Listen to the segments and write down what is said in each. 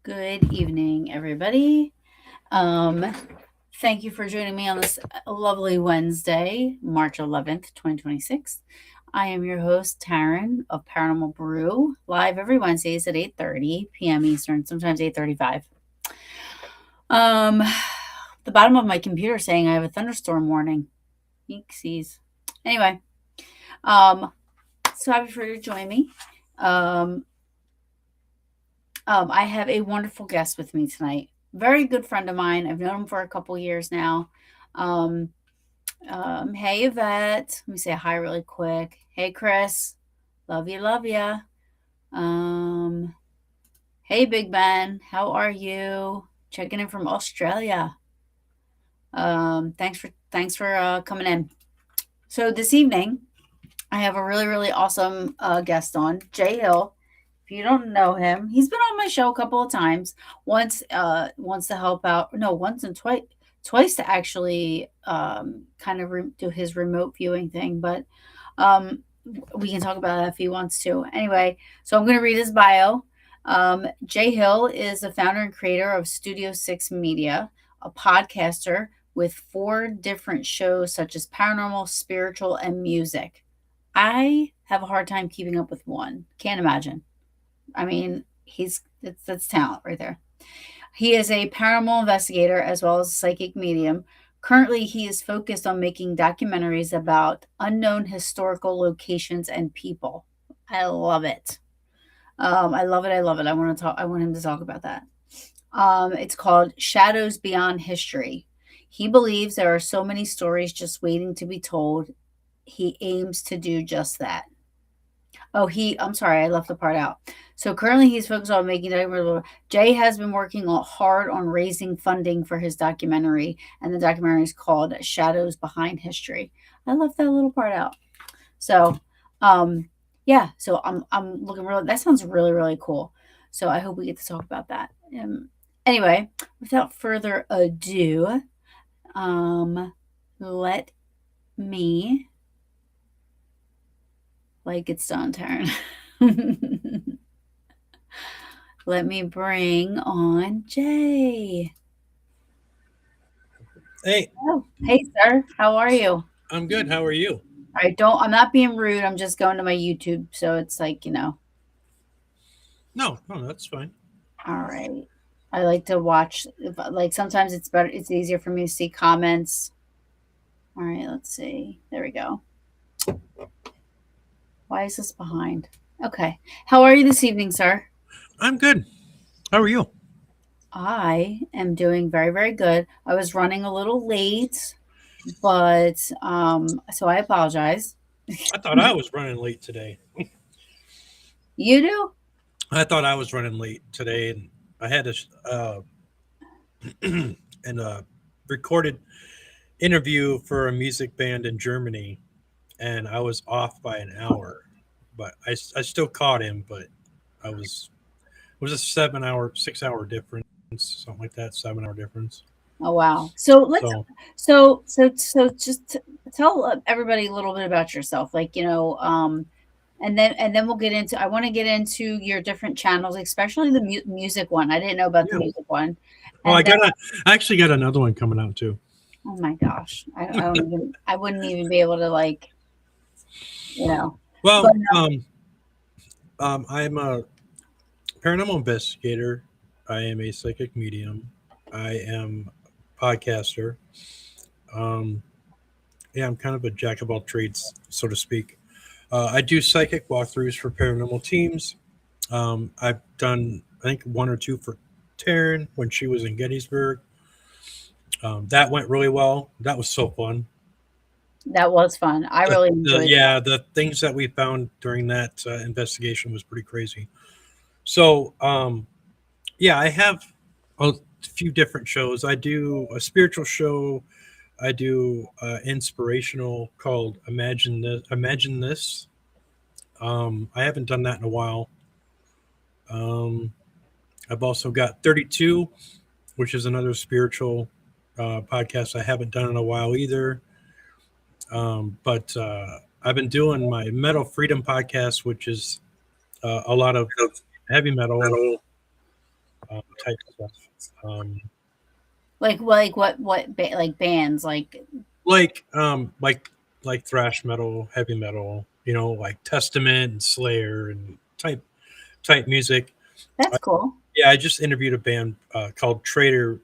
Good evening, everybody. Um, Thank you for joining me on this lovely Wednesday, March 11th, 2026. I am your host, Taryn of Paranormal Brew, live every Wednesdays at 8:30 p.m. Eastern, sometimes 8:35. Um, the bottom of my computer saying I have a thunderstorm warning. Yeeksies. Anyway, so happy for you to join me. I have a wonderful guest with me tonight. Very good friend of mine. I've known him for a couple years now. Um, hey, Yvette. Let me say hi really quick. Hey, Chris. Love you, love ya. Hey, Big Ben. How are you? Checking in from Australia. Thanks for coming in. So this evening, I have a really, really awesome guest on, Jay Hill. If you don't know him, he's been on my show a couple of times. Once to help out. No, once and twice to actually kind of do his remote viewing thing. But um, we can talk about that if he wants to. Anyway, so I'm going to read his bio. Jay Hill is the founder and creator of Studio Six Media, a podcaster with 4 different shows such as paranormal, spiritual, and music. I have a hard time keeping up with one. Can't imagine. I mean, that's talent right there. He is a paranormal investigator as well as a psychic medium. Currently, he is focused on making documentaries about unknown historical locations and people. I love it. I love it. I love it. I want to talk. I want him to talk about that. It's called Shadows Beyond History. He believes there are so many stories just waiting to be told. He aims to do just that. I'm sorry, I left the part out. So currently he's focused on making documentary. Jay has been working hard on raising funding for his documentary, and the documentary is called Shadows Behind History. I left that little part out. So, yeah, so I'm looking really, that sounds really, really cool. So I hope we get to talk about that. Anyway, without further ado, let me like it's done, Taryn. Let me bring on Jay. Hey. Oh, hey, sir. How are you? I'm good. How are you? I'm not being rude. I'm just going to my YouTube. So it's like, No, that's fine. All right. I like to watch, like sometimes it's better. It's easier for me to see comments. All right. Let's see. There we go. Why is this behind? Okay. How are you this evening, sir? I'm good. How are you? I am doing very, very good. I was running a little late, but so I apologize. I thought I was running late today. You do? I thought I was running late today, and I had a recorded interview for a music band in Germany, and I was off by an hour, but I still caught him, but it was a 6 hour difference, something like that, 7 hour difference. Oh wow. So just tell everybody a little bit about yourself, like and then we'll get into. I want to get into your different channels, especially the music one. I didn't know about the music one. Well, I actually got another one coming out too. Oh my gosh, I wouldn't even be able to Well, I'm a paranormal investigator. I am a psychic medium. I am a podcaster. Um, yeah, I'm kind of a jack of all trades, so to speak. I do psychic walkthroughs for paranormal teams. I've done, I think, one or two for Taryn when she was in Gettysburg. That went really well. That was so fun. That was fun. I really enjoyed that. Yeah, the things that we found during that investigation was pretty crazy. So, yeah, I have a few different shows. I do a spiritual show. I do inspirational called Imagine This. Imagine This. I haven't done that in a while. Um, I've also got 32, which is another spiritual podcast I haven't done in a while either. But I've been doing my Metal Freedom podcast, which is a lot of heavy metal type stuff. Um, Like bands like um like like thrash metal, heavy metal, like Testament and Slayer and type music. that's I, cool. yeah, I just interviewed a band called Traitor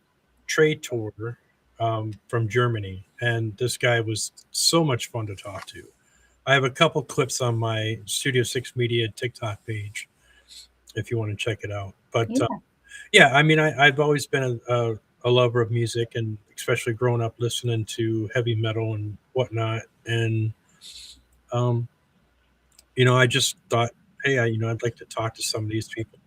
from Germany, and this guy was so much fun to talk to. I have a couple clips on my Studio Six Media TikTok page if you want to check it out. But Yeah. yeah, I mean, I've always been a lover of music, and especially growing up listening to heavy metal and whatnot. And um, I just thought, hey, I'd like to talk to some of these people.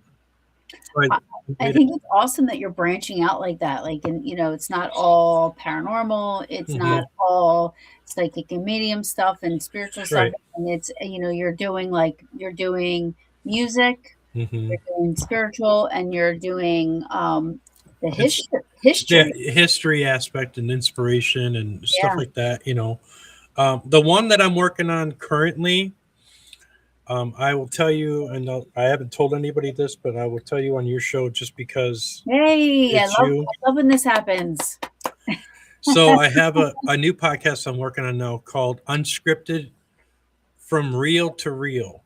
So I I I made it. think it's awesome that you're branching out like that. Like, and it's not all paranormal. It's not Hmm. all psychic and medium stuff and spiritual stuff. Right. And it's, you're doing music, Hmm. you're doing spiritual, and you're doing the It's the history. history aspect and inspiration and stuff Yeah. like that. The one that I'm working on currently, I will tell you, and I haven't told anybody this, but I will tell you on your show just because Hey, it's you. I love when this happens. So I have a new podcast I'm working on now called Unscripted From Real to Real.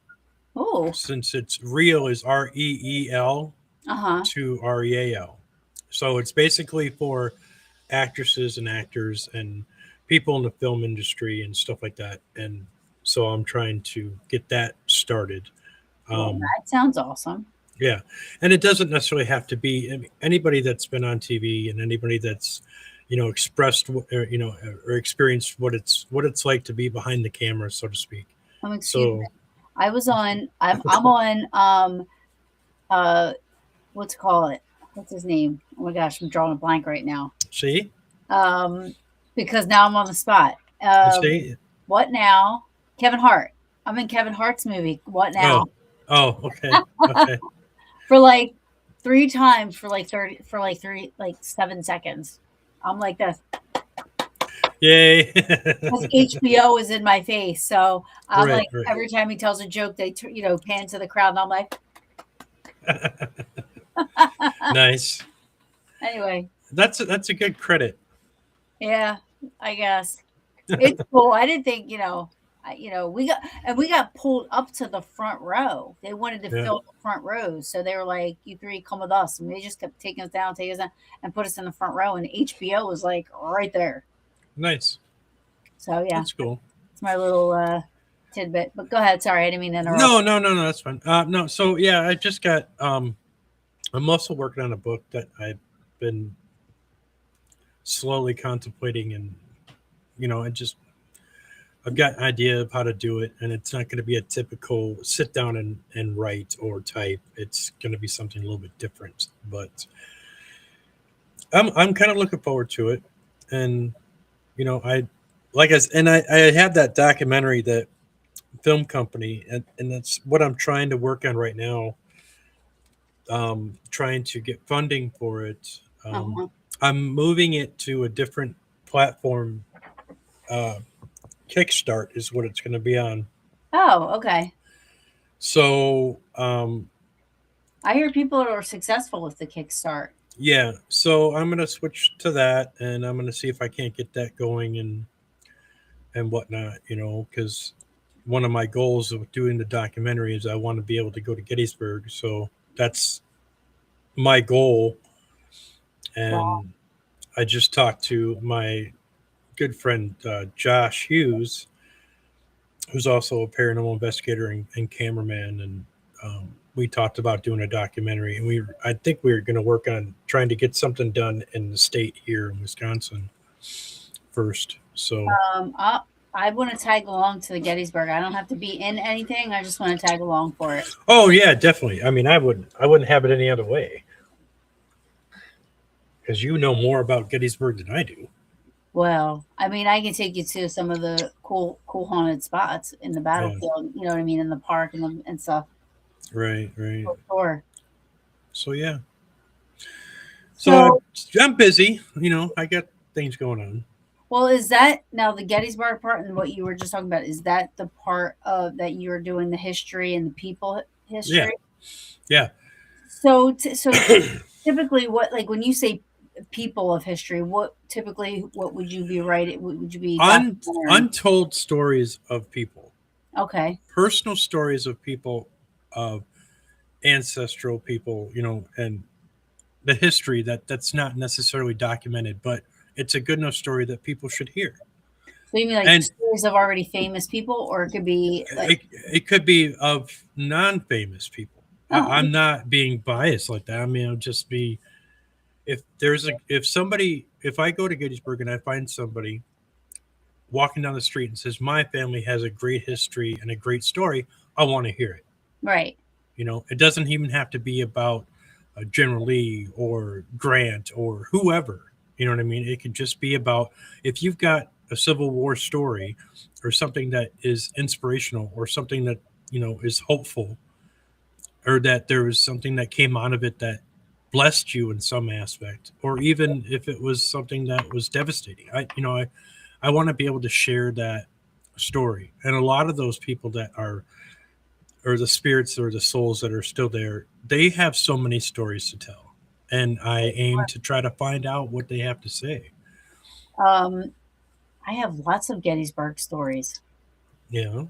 Oh, Since it's real is REEL uh-huh. to REAL. So it's basically for actresses and actors and people in the film industry and stuff like that. And so I'm trying to get that started. Well, Um, that sounds awesome. yeah, and it doesn't necessarily have to be, I mean, anybody that's been on TV and anybody that's expressed or experienced what it's like to be behind the camera, so to speak. Excuse me. So I'm on uh what's it call it? What's his name? Oh my gosh, I'm drawing a blank right now. see, Um, because now I'm on the spot. see, What now? Kevin Hart. I'm in Kevin Hart's movie. What oh, now? oh, okay, okay, For like three times for like 30 for like 7 seconds. I'm like this. yay, Because HBO is in my face, so I'm right, like right, every time he tells a joke, they pan to the crowd, and I'm like, nice. anyway, That's a good credit. yeah, I guess. It's cool. I didn't think, we got pulled up to the front row. They wanted to Yeah, fill the front rows, so they were like, "You three come with us," and they just kept taking us down, and put us in the front row. And HBO was like right there. nice. So yeah, That's cool. it's my little tidbit. But go ahead. Sorry, I didn't mean to interrupt. No, no, no, no. That's fine. No, so yeah, I just got. I'm also working on a book that I've been slowly contemplating, and I just I've got an idea of how to do it, and it's not going to be a typical sit down and write or type. It's going to be something a little bit different, but I'm kind of looking forward to it, and I like I have that documentary, that film company, and that's what I'm trying to work on right now. Trying to get funding for it. Uh-huh. I'm moving it to a different platform. Uh, Kickstart is what it's going to be on. Oh, okay. So I hear people are successful with the Kickstart. yeah, so I'm going to switch to that, and I'm going to see if I can't get that going and whatnot. Because one of my goals of doing the documentary is I want to be able to go to Gettysburg. So that's my goal. Wow. And I just talked to my good friend Josh Hughes, who's also a paranormal investigator and cameraman, and we talked about doing a documentary. And I think we were going to work on trying to get something done in the state here in Wisconsin first. So, I, I want to tag along to the Gettysburg. I don't have to be in anything. I just want to tag along for it. oh yeah, definitely. I mean, I wouldn't have it any other way because you know more about Gettysburg than I do. Well, I mean, I can take you to some of the cool haunted spots in the Yeah, battlefield. You know what I mean, in the park and stuff. right, right. For sure. So yeah, so So, I'm busy. You know, I got things going on. well, is that now the Gettysburg part and what you were just talking about? Is that the part of that you're doing the history and the people Yeah, history? yeah. So typically, what like when you say people of history, what would you be writing? Would you be documentary? Untold stories of people, Okay, personal stories of people, of ancestral people, you know, and the history that's not necessarily documented, but it's a good enough story that people should hear. so you mean like And stories of already famous people, or it could be like, it could be of non-famous people. oh, I'm not being biased like that. I mean, it'll just be if I go to Gettysburg and I find somebody walking down the street and says my family has a great history and a great story, I want to hear it. right, You know, it doesn't even have to be about General Lee or Grant or whoever. You know what I mean? It could just be about if you've got a Civil War story or something that is inspirational or something that, you know, is hopeful, or that there was something that came out of it that blessed you in some aspect, or even if it was something that was devastating. I want to be able to share that story. And a lot of those people that are, or the spirits or the souls that are still there, they have so many stories to tell. And I aim to try to find out what they have to say. um, I have lots of Gettysburg stories. You know?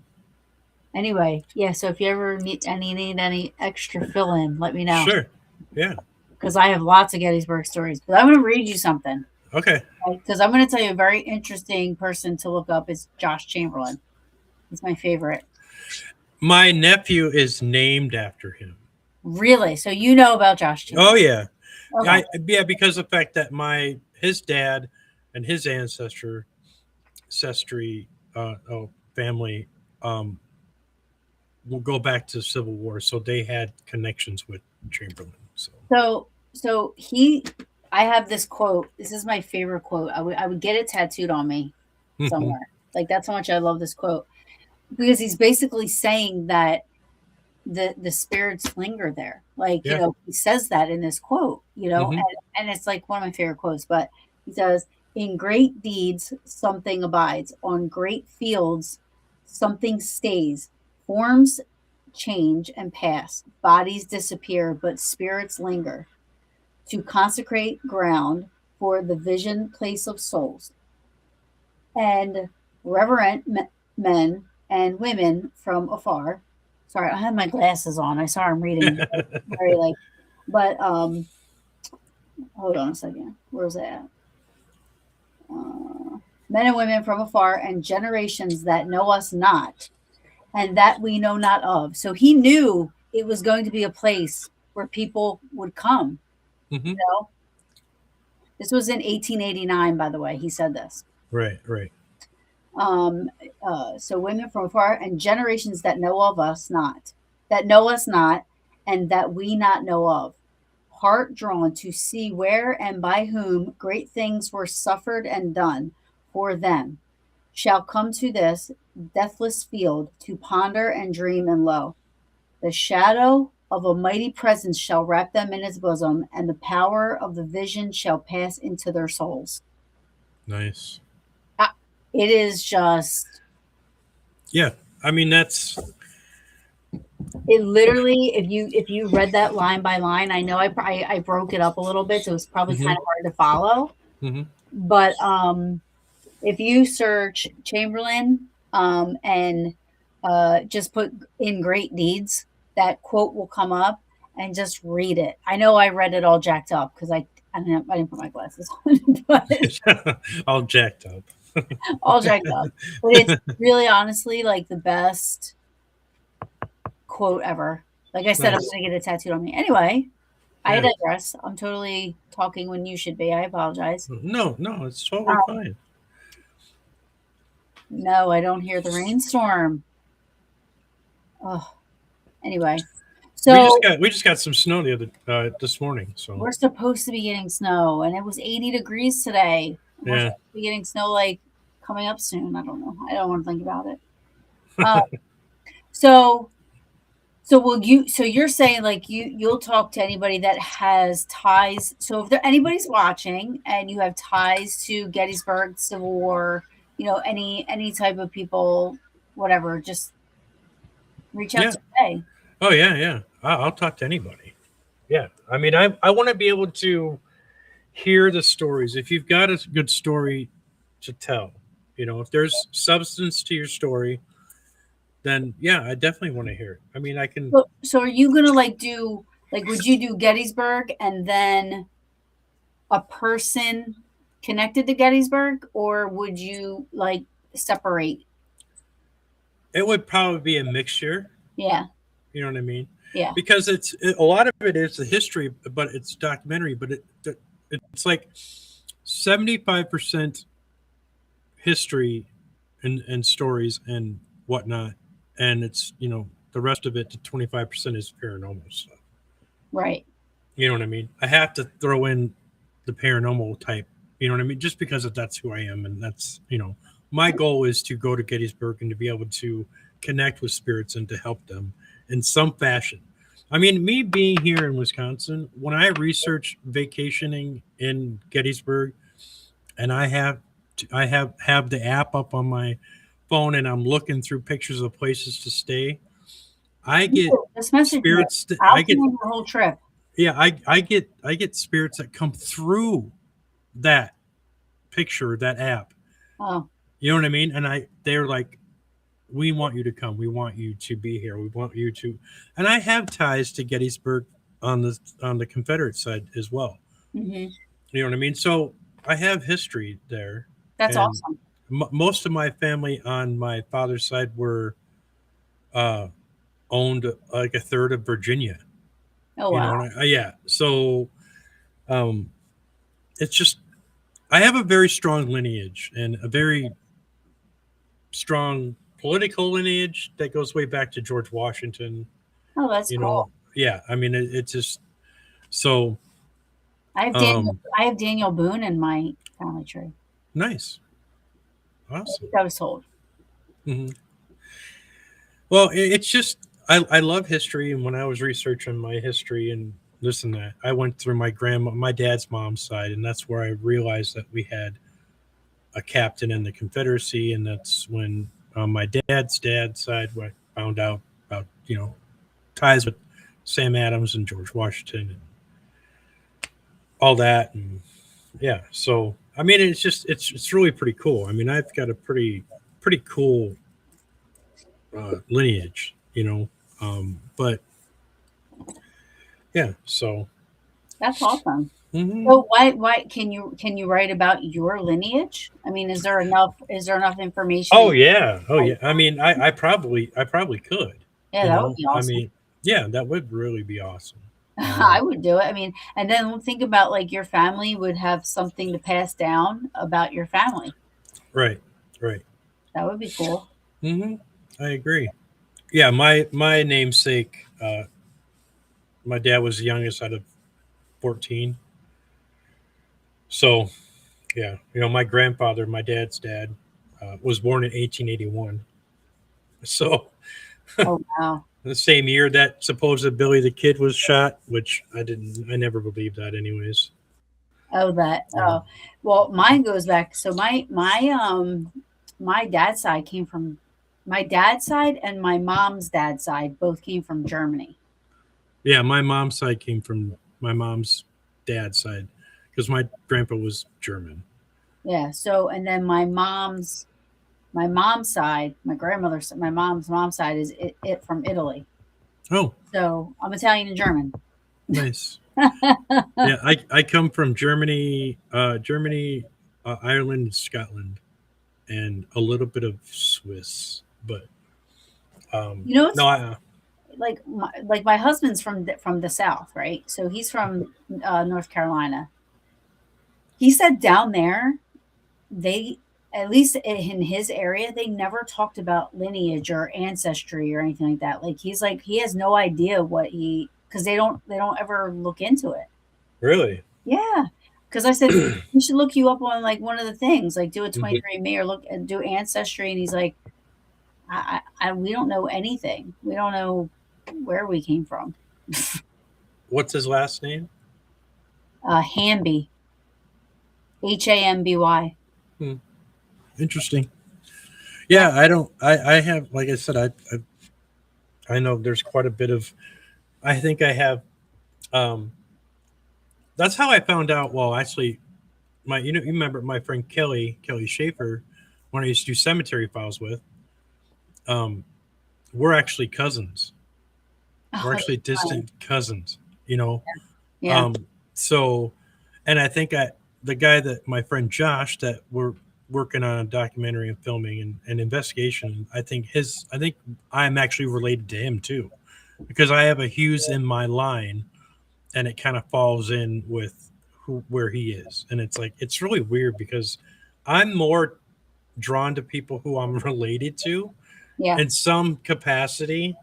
Anyway, yeah. So if you ever need any extra fill in, let me know Sure. Yeah. because I have lots of Gettysburg stories. But I'm going to read you something. Okay. Because I'm going to tell you a very interesting person to look up is Josh Chamberlain. He's my favorite. My nephew is named after him. Really? So you know about Josh Oh Chamberlain? yeah. Okay. Yeah, because of the fact that his dad and his ancestry family um, will go back to the Civil War, so they had connections with Chamberlain. So So I have this quote. This is my favorite quote. I would get it tattooed on me somewhere. Like that's how much I love this quote because he's basically saying that the spirits linger there. Like, yeah. he says that in this quote, Hmm. and it's like one of my favorite quotes, but he says, in great deeds, something abides. On great fields, something stays. Forms change and pass. Bodies disappear, but spirits linger. To consecrate ground for the vision place of souls. And reverent men and women from afar. Sorry, I had my glasses on. I saw him reading very like, but hold on a second. Where's that? Men and women from afar and generations that know us not and that we know not of. So he knew it was going to be a place where people would come. Hmm. You know, this was in 1889, by the way. He said this. Right, right. Um, so women from afar and generations that know of us not, that know us not, and that we not know of. Heart drawn to see where and by whom great things were suffered and done for them, shall come to this deathless field to ponder and dream and lo. The shadow of a mighty presence shall wrap them in its bosom, and the power of the vision shall pass into their souls. Nice. Ah, it is just Yeah. I mean, that's. it literally, if you read that line by line, I know I broke it up a little bit, so it's probably Hmm. kind of hard to follow. Hmm. But if you search Chamberlain and just put in great deeds, that quote will come up, and just read it. I know I read it all jacked up because I didn't put my glasses on, but All jacked up. all jacked up. But it's really honestly like the best quote ever. Like I said, I'm Nice. gonna get it tattooed on me. Anyway, I Yeah. digress. I'm totally talking when you should be. I apologize. No, no, it's totally Um, fine. no, I don't hear the rainstorm. Oh, anyway. So We just got some snow the other this morning. So we're supposed to be getting snow, and it was 80 degrees today. And we're yeah, supposed to be getting snow like coming up soon. I don't know. I don't want to think about it. Uh, so so will you? So you're saying like you'll talk to anybody that has ties. So if there anybody's watching and you have ties to Gettysburg, Civil War, any type of people, whatever, just reach out yeah. to Jay. Oh yeah, yeah. I'll talk to anybody. Yeah. I mean, I want to be able to hear the stories. If you've got a good story to tell, if there's substance to your story, then yeah, I definitely want to hear it. I mean, I can. So are you gonna like do like would you do Gettysburg and then a person connected to Gettysburg, or would you like separate? It would probably be a mixture. Yeah, You know what I mean? yeah, Because a lot of it is the history, but it's documentary. But it's like 75% history and stories and whatnot, and it's the rest of it to 25% is paranormal stuff. right. You know what I mean? I have to throw in the paranormal type. You know what I mean? Just because that's who I am, and that's my goal is to go to Gettysburg and to be able to connect with spirits and to help them in some fashion. I mean, me being here in Wisconsin, when I research vacationing in Gettysburg, and I have the app up on my phone, and I'm looking through pictures of places to stay. I get Just message me. spirits. I'll I get plan the whole trip. yeah. I get spirits that come through that picture, that app. Oh, You know what I mean? And they're like, we want you to come. We want you to be here. We want you to. And I have ties to Gettysburg on the Confederate side as well. hmm, You know what I mean? So I have history there, that's and awesome. most of my family on my father's side were uh, owned like a third of Virginia. Oh wow. And yeah. So um, it's just I have a very strong lineage and a very strong political lineage that goes way back to George Washington. Oh, that's cool. Yeah. I mean, it's just so I have Daniel. um, I have Daniel Boone in my family tree. nice, I awesome. think I was told. Hmm. Well, it's just I love history, and when I was researching my history and this and that, I went through my dad's mom's side, and that's where I realized that we had a captain in the Confederacy, and that's when my dad's side, where I found out about ties with Sam Adams and George Washington and all that, and yeah. So I mean, it's just it's really pretty cool. I mean, I've got a pretty cool lineage, but yeah. So That's awesome. mhm. So why can you write about your lineage? I mean, is there enough information that Oh you yeah, oh write? yeah. I mean, I probably could. Yeah, that would be I awesome. mean, yeah, that would really be awesome. I would do it. I mean, and then think about like your family would have something to pass down about your family. Right, right. That would be cool. I agree. Yeah, my namesake, my dad was the youngest out of 14. So yeah, my grandfather, my dad's dad, was born in 1881. So Oh wow. the same year that supposed Billy the Kid was shot, which I never believed that, anyways. Oh, that. You know. Oh, well, mine goes back. So my dad's side came from my dad's side, and my mom's dad's side both came from Germany. Yeah, my mom's side came from my mom's dad's side because my grandpa was German. Yeah. So and then my mom's side, my mom's side is it from Italy. Oh, So I'm Italian and German. nice. Yeah, I come from Germany, Ireland, and Scotland, and a little bit of Swiss. But You know, no, it's like my husband's from the South, right? So he's from North Carolina. He said down there they, at least in his area, they never talked about lineage or ancestry or anything like that. Like he's like he has no idea what he, because they don't ever look into it. really. Yeah, because I said we should look you up on like one of the things, like do a Mhm. 23andMe or look and do ancestry, and he's like, we don't know anything. We don't know where we came from. What's his last name? Hamby, Hamby. Hmm. Interesting. Yeah, I don't. I have, like I said, I know there's quite a bit of. I think I have. Um, that's how I found out. Well, actually, you remember my friend Kelly Schaefer, when I used to do cemetery files with. Um, we're actually cousins. Oh, We're that's actually funny. distant cousins. You know. Yeah, Um, so, and I think the guy that my friend Josh that we're working on a documentary and filming and investigation. I think I'm actually related to him too, because I have a Hughes in my line, and it kind of falls in with where he is, and it's like it's really weird because I'm more drawn to people who I'm related to yeah, in some capacity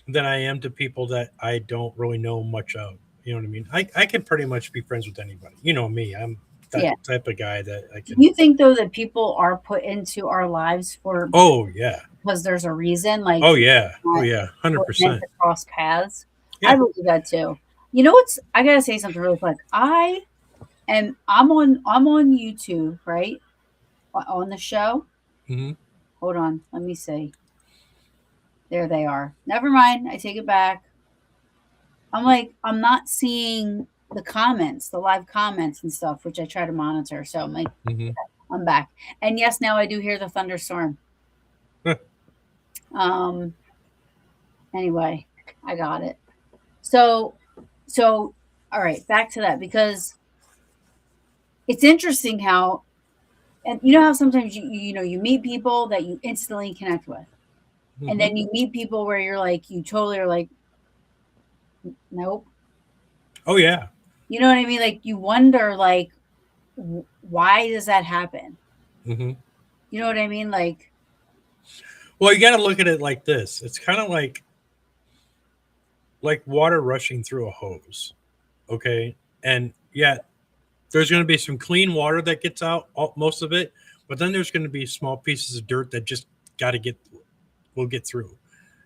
than I am to people that I don't really know much of. You know what I mean? I can pretty much be friends with anybody. You know me. I'm that yeah. type of guy that I Do can. you think though that people are put into our lives for Oh yeah. because there's a reason, like Oh yeah. Oh not yeah. 100 we're meant percent. to cross paths? I Yeah. believe that too. You know what's? I gotta say something really quick. I'm on YouTube, right? On the show. Hmm. Hold on, let me see. There they are. Never mind. I take it back. I'm like, I'm not seeing the comments, the live comments and stuff, which I try to monitor. So I'm like, Hmm. I'm back. And yes, now I do hear the thunderstorm. Um, anyway, I got it. So, so, all right, back to that because it's interesting how, and you know how sometimes you meet people that you instantly connect with, and Hmm. then you meet people where you're like, you totally are like, nope. Oh yeah. You know what I mean? Like you wonder, like, why does that happen? Hmm. You know what I mean? Like, Well, you got to look at it like this. It's kind of like water rushing through a hose. Okay, and yeah, there's going to be some clean water that gets out, most of it, but then there's going to be small pieces of dirt that just got to get will get through.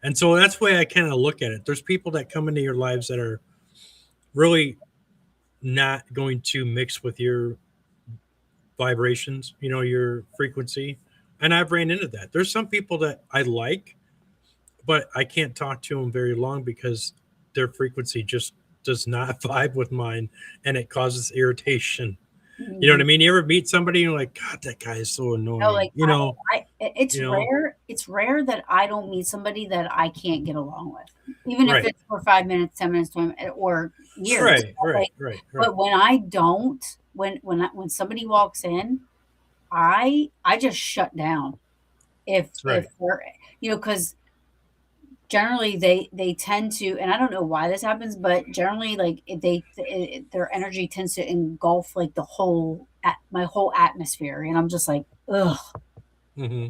And so that's the way I kind of look at it. There's people that come into your lives that are really not going to mix with your vibrations, your frequency. And I've ran into that. There's some people that I like, but I can't talk to them very long because their frequency just does not vibe with mine, and it causes irritation. You know what mhm. I mean? You ever meet somebody and you're like, God, that guy is so No, annoying. like it's You know, rare. It's rare that I don't meet somebody that I can't get along with, even if right, it's for 5 minutes, 10 minutes, 20 minutes, or years. right, right, Like, right, right. but when I don't, when somebody walks in, I just shut down. If Right. they're, because generally they tend to, and I don't know why this happens, but generally like their energy tends to engulf like my whole atmosphere, and I'm just like, ugh. Hmm.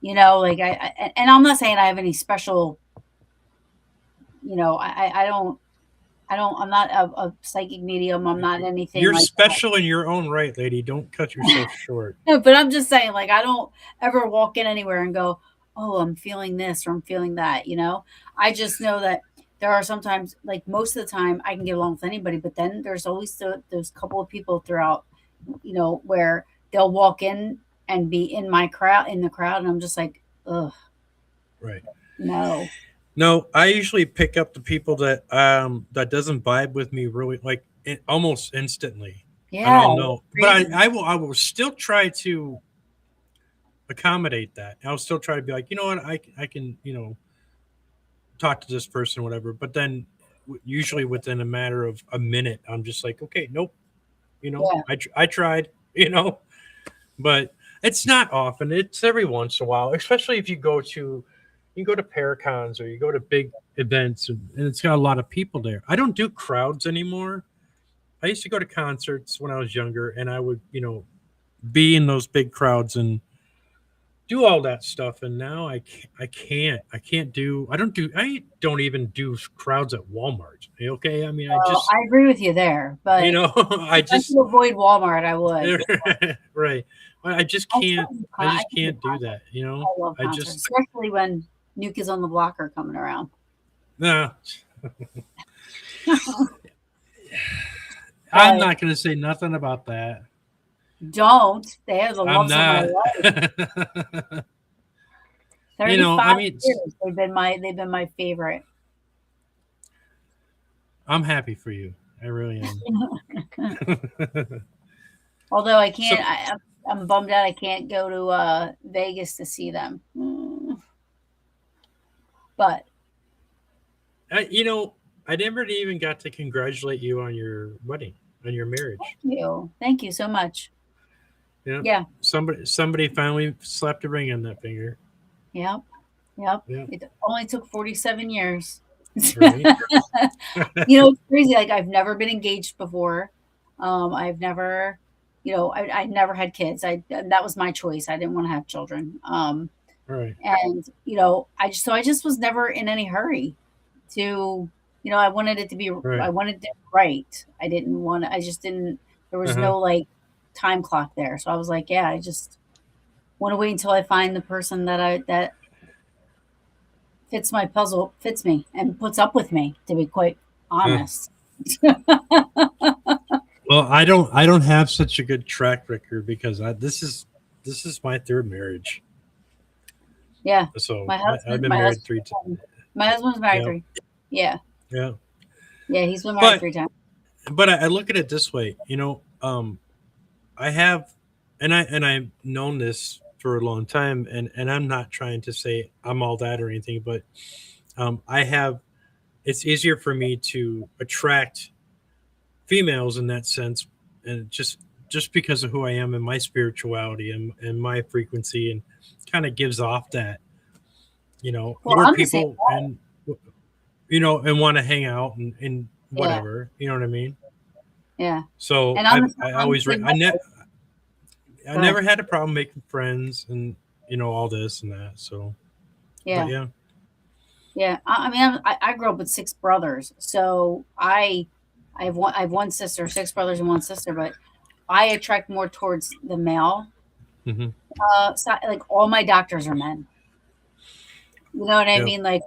Like and I'm not saying I have any special, I'm not a psychic medium. I'm not anything You're like special in your own right, lady. Don't cut yourself short. that. But I'm just saying, like, I don't ever walk in anywhere and go, oh, I'm feeling this or I'm feeling that. I just know that there are sometimes, like most of the time, I can get along with anybody, but then there's always those couple of people throughout, where they'll walk in and be in the crowd, and I'm just like, ugh, Right. no. No, I usually pick up the people that doesn't vibe with me really like almost instantly, and Yeah, I'll it's know. But crazy. I will still try to accommodate that. I'll still try to be like, you know what, I can, talk to this person or whatever. But then usually within a matter of a minute, I'm just like, okay, nope, Yeah. I tried, but it's not often. It's every once in a while, especially if you go to Paracons or you go to big events and it's got a lot of people there. I don't do crowds anymore. I used to go to concerts when I was younger, and I would, be in those big crowds and do all that stuff. And now I don't even do crowds at Walmart. Okay, I mean, Well, I agree with you there, but I if I just could avoid Walmart, I would. right. I just I still can't. do I I just can do can't do concerts. that. You know. I love I concerts, just especially when New Kids on the Block are coming around. nah. I'm But not going to say nothing about that. don't. They are the I'm loves of my not. life. I 35 mean, years. They've been my favorite. I'm happy for you. I really am. Although I So, can't I'm bummed out I can't go to Vegas to see them. But I never even got to congratulate you on your wedding, on your marriage. thank you. Thank you so much. Yeah. Yeah. Somebody finally slapped a ring on that finger. Yep. Yep. Yeah. It only took 47 years. Right. It's crazy. Like I've never been engaged before. I've never, I never had kids. And that was my choice. I didn't want to have children. Right. And I just was never in any hurry to, I wanted it to be, I Right. wanted it right. I didn't want to, I just didn't, there was Uh-huh. no like time clock there. So I was like, yeah, I just want to wait until I find the person that fits my puzzle, fits me, and puts up with me. To be quite Huh. honest. Well, I don't have such a good track record because this is my third marriage. Yeah, So my I've husband, been my married three. husband, my husband's married Yeah. three. Yeah, Yeah. yeah, he's been married But 3 times. I look at it this way. I have, and I've known this for a long time, and I'm not trying to say I'm all that or anything, but I have. It's easier for me to attract females in that sense, and just because of who I am and my spirituality and my frequency, and kind of gives off that Well, more I'm the same people way. and want to hang out and Yeah, whatever, you know what I mean. yeah, So and I'm the same way. I Go ahead. never had a problem making friends and all this and that. So, but Yeah, yeah, yeah. I mean, I grew up with 6 brothers, so I have one sister, 6 brothers and one sister, but I attract more towards the male hmm side. Like all my doctors are men. You know what I yeah, mean? Like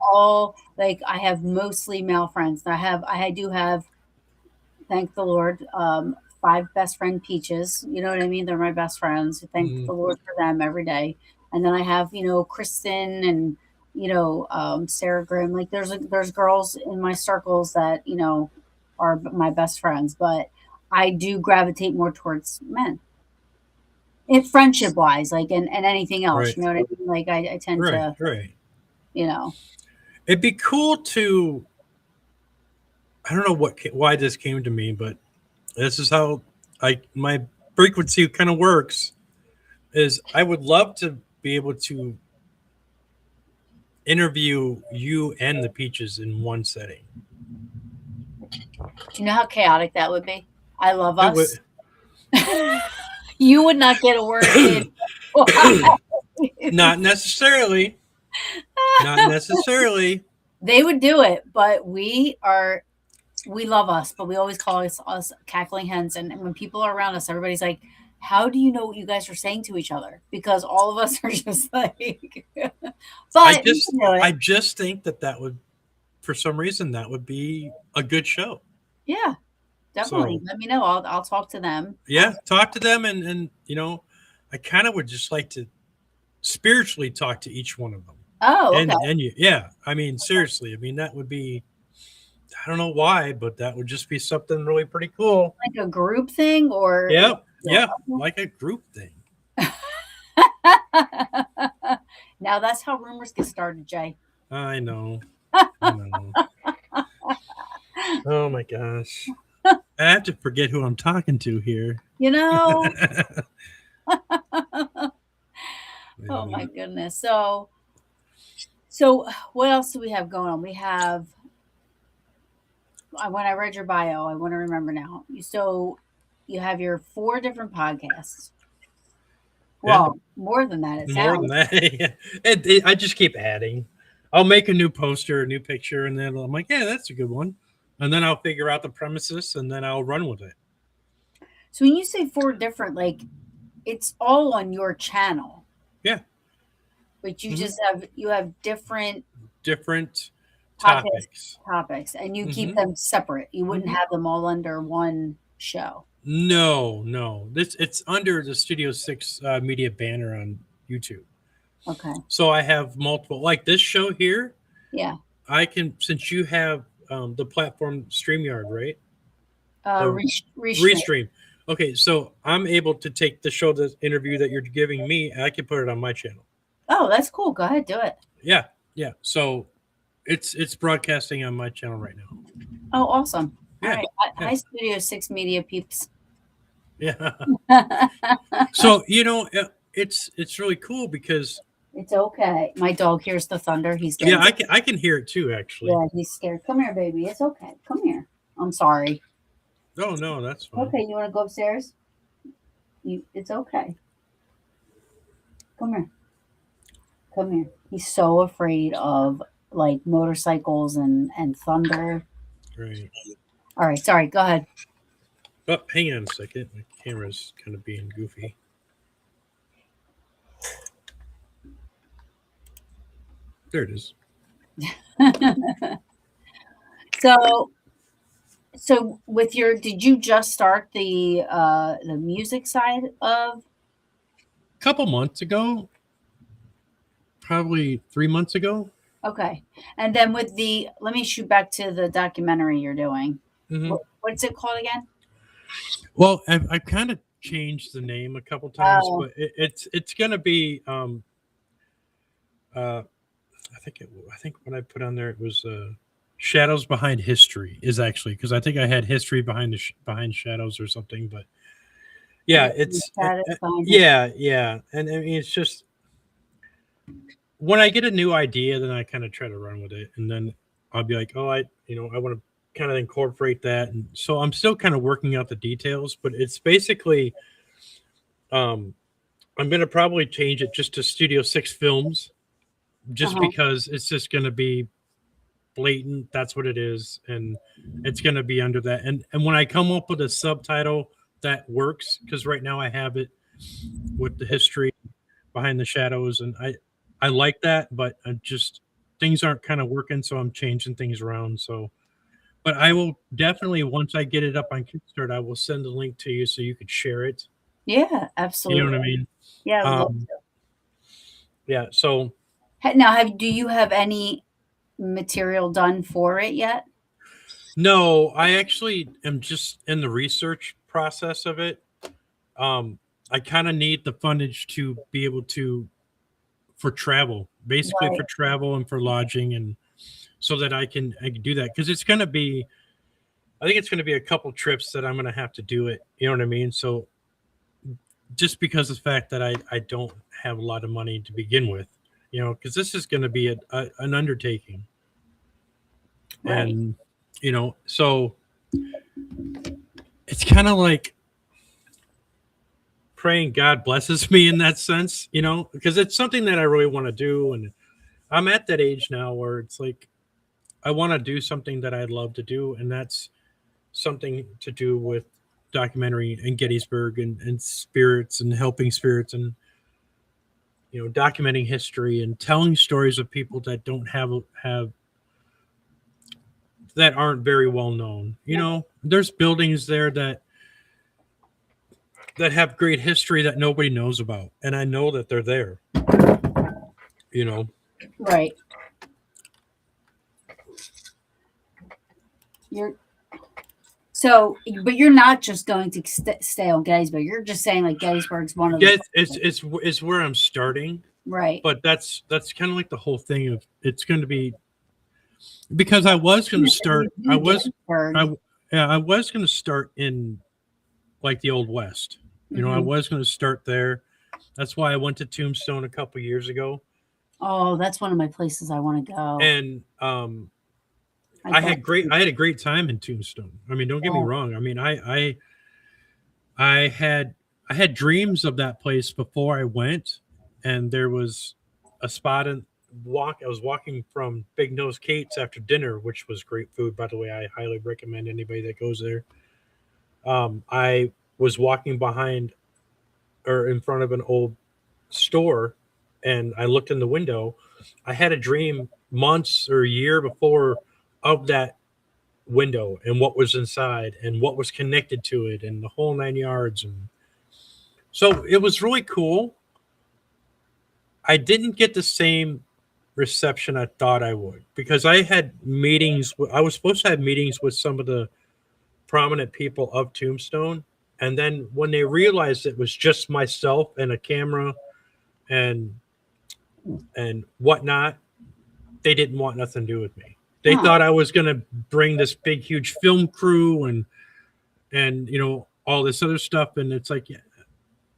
I have mostly male friends. I do have, thank the Lord, 5 best friend peaches. You know what I mean? They're my best friends. Thank mm, the Lord for them every day. And then I have, Kristen and, Sarah Grimm. Like there's girls in my circles that, are my best friends, but I do gravitate more towards men. If friendship wise, like and anything else, right, you know what I mean? Like I tend right, to, right. you know, It'd be cool to. I don't know why this came to me, but this is how my frequency kind of works. Is I would love to be able to interview you and the peaches in one setting. do you know how chaotic that would be? I love It us. would. You would not get a word in. Not necessarily. Not necessarily. They would do it, but we love us, but we always call us cackling hens. And when people are around us, everybody's like, "How do you know what you guys are saying to each other?" Because all of us are just like, I but we just can do I it. just think that would, for some reason, that would be a good show. Yeah, definitely. So Let me know. I'll talk to them. yeah, talk to them and I kind of would just like to spiritually talk to each one of them. Oh, okay. And you, yeah, I mean seriously, I mean that would be, I don't know why, but that would just be something really pretty cool. Like a group thing or Yeah, yeah. yeah, like a group thing. Now that's how rumors get started, Jay. I know. I know. Oh my gosh. I have to forget who I'm talking to here. You know? Yeah. Oh my goodness. So what else do we have going on? We have when I read your bio, I want to remember now. So you have your 4 different podcasts. Yeah. Well, more than that, it More than sounds. that. I just keep adding. I'll make a new poster, a new picture, and then I'm like, yeah, that's a good one. And then I'll figure out the premises and then I'll run with it. So when you say 4 different, like it's all on your channel, Yeah. but you Hmm. just have different Different podcast topics. topics and you keep Hmm. them separate. You wouldn't Hmm. have them all under one show. No, no. It's under the Studio 6 media banner on YouTube. Okay. So I have multiple, like this show here. Yeah. I can, since you have the platform StreamYard, right? Or Restream. Restream. Okay, so I'm able to take the show, the interview that you're giving me, and I can put it on my channel. Oh, that's cool. Go ahead, do it. Yeah, yeah. So it's broadcasting on my channel right now. Oh, awesome. All Yeah, right. yeah, Hi, Studio 6 Media peeps. yeah. It's So it's really cool because okay. My dog hears the thunder. He's yeah, getting, I can hear it too actually. yeah, he's scared. Come here, baby. It's okay. Come here. I'm sorry. Oh no, that's fine. Okay, you want to go upstairs? It's okay. Come here. Come here. He's so afraid of like motorcycles and thunder. Right. All right, sorry. Go ahead. Oh, hang on a second. My camera's kind of being goofy. There it is. So, so with your, did you just start the music side of? A couple months ago, probably 3 months ago. Okay, and then with the, let me shoot back to the documentary you're doing. Hmm. What's it called again? Well, I've kind of changed the name a couple times, Oh, but it's gonna be uh I think when I put on there it was Shadows Behind History is actually because I think I had history behind behind shadows or something, but yeah, it's Satisfying history. yeah, yeah, and I mean it's just when I get a new idea, then I kind of try to run with it, and then I'll be like, oh, I want to kind of incorporate that, and so I'm still kind of working out the details, but it's basically um I'm gonna probably change it just to Studio 6 Films, just Uh-huh. because it's just gonna be blatant. That's what it is, and it's gonna be under that. And when I come up with a subtitle that works, because right now I have it with the history behind the shadows, and I like that, but I just things aren't kind of working, so I'm changing things around. So, but I will definitely once I get it up on Kickstarter, I will send the link to you so you could share it. Yeah, You know what absolutely. I mean? Yeah, I would love Um, yeah. So Now, do you have any material done for it yet? no, I actually am just in the research process of it. Um, I kind of need the fundage to be able to for travel, basically for Right. travel and for lodging, and so that I can do that because it's going to be. I think it's going to be a couple trips that I'm going to have to do it. You know what I mean? So just because of the fact that I don't have a lot of money to begin with, you know, because this is going to be an undertaking, Right. and so it's kind of like praying God blesses me in that sense, because it's something that I really want to do. And I'm at that age now where it's like, I want to do something that I'd love to do. And that's something to do with documentary and Gettysburg and spirits and helping spirits and, documenting history and telling stories of people that don't have that aren't very well known. There's buildings there that have great history that nobody knows about. And I know that they're there, you know. Right. You're So, but you're not just going to stay on Gettysburg. You're just saying like Gettysburg's one of the Yeah, places. it's where I'm starting, Right. but that's kind of like the whole thing of it's going to be because I was going to start. You do Gettysburg. I yeah, I was going to start in like the old West. You know, I Hmm. was going to start there. That's why I went to Tombstone a couple years ago, Oh, that's one of my places I want to go. and I'd love to. I had a great time in Tombstone. I mean, don't get me Yeah. wrong. I mean, I had I had dreams of that place before I went, and there was a spot in walk. I was walking from Big Nose Kate's after dinner, which was great food, by the way. I highly recommend anybody that goes there. I was walking behind or in front of an old store, and I looked in the window. I had a dream months or a year before of that window and what was inside and what was connected to it and the whole 9 yards. And so it was really cool. I didn't get the same reception I thought I would because I had meetings. I was supposed to have meetings with some of the prominent people of Tombstone. And then when they realized it was just myself and a camera and whatnot, they didn't want nothing to do with me. They Huh. thought I was going to bring this big, huge film crew and all this other stuff. And it's like, yeah,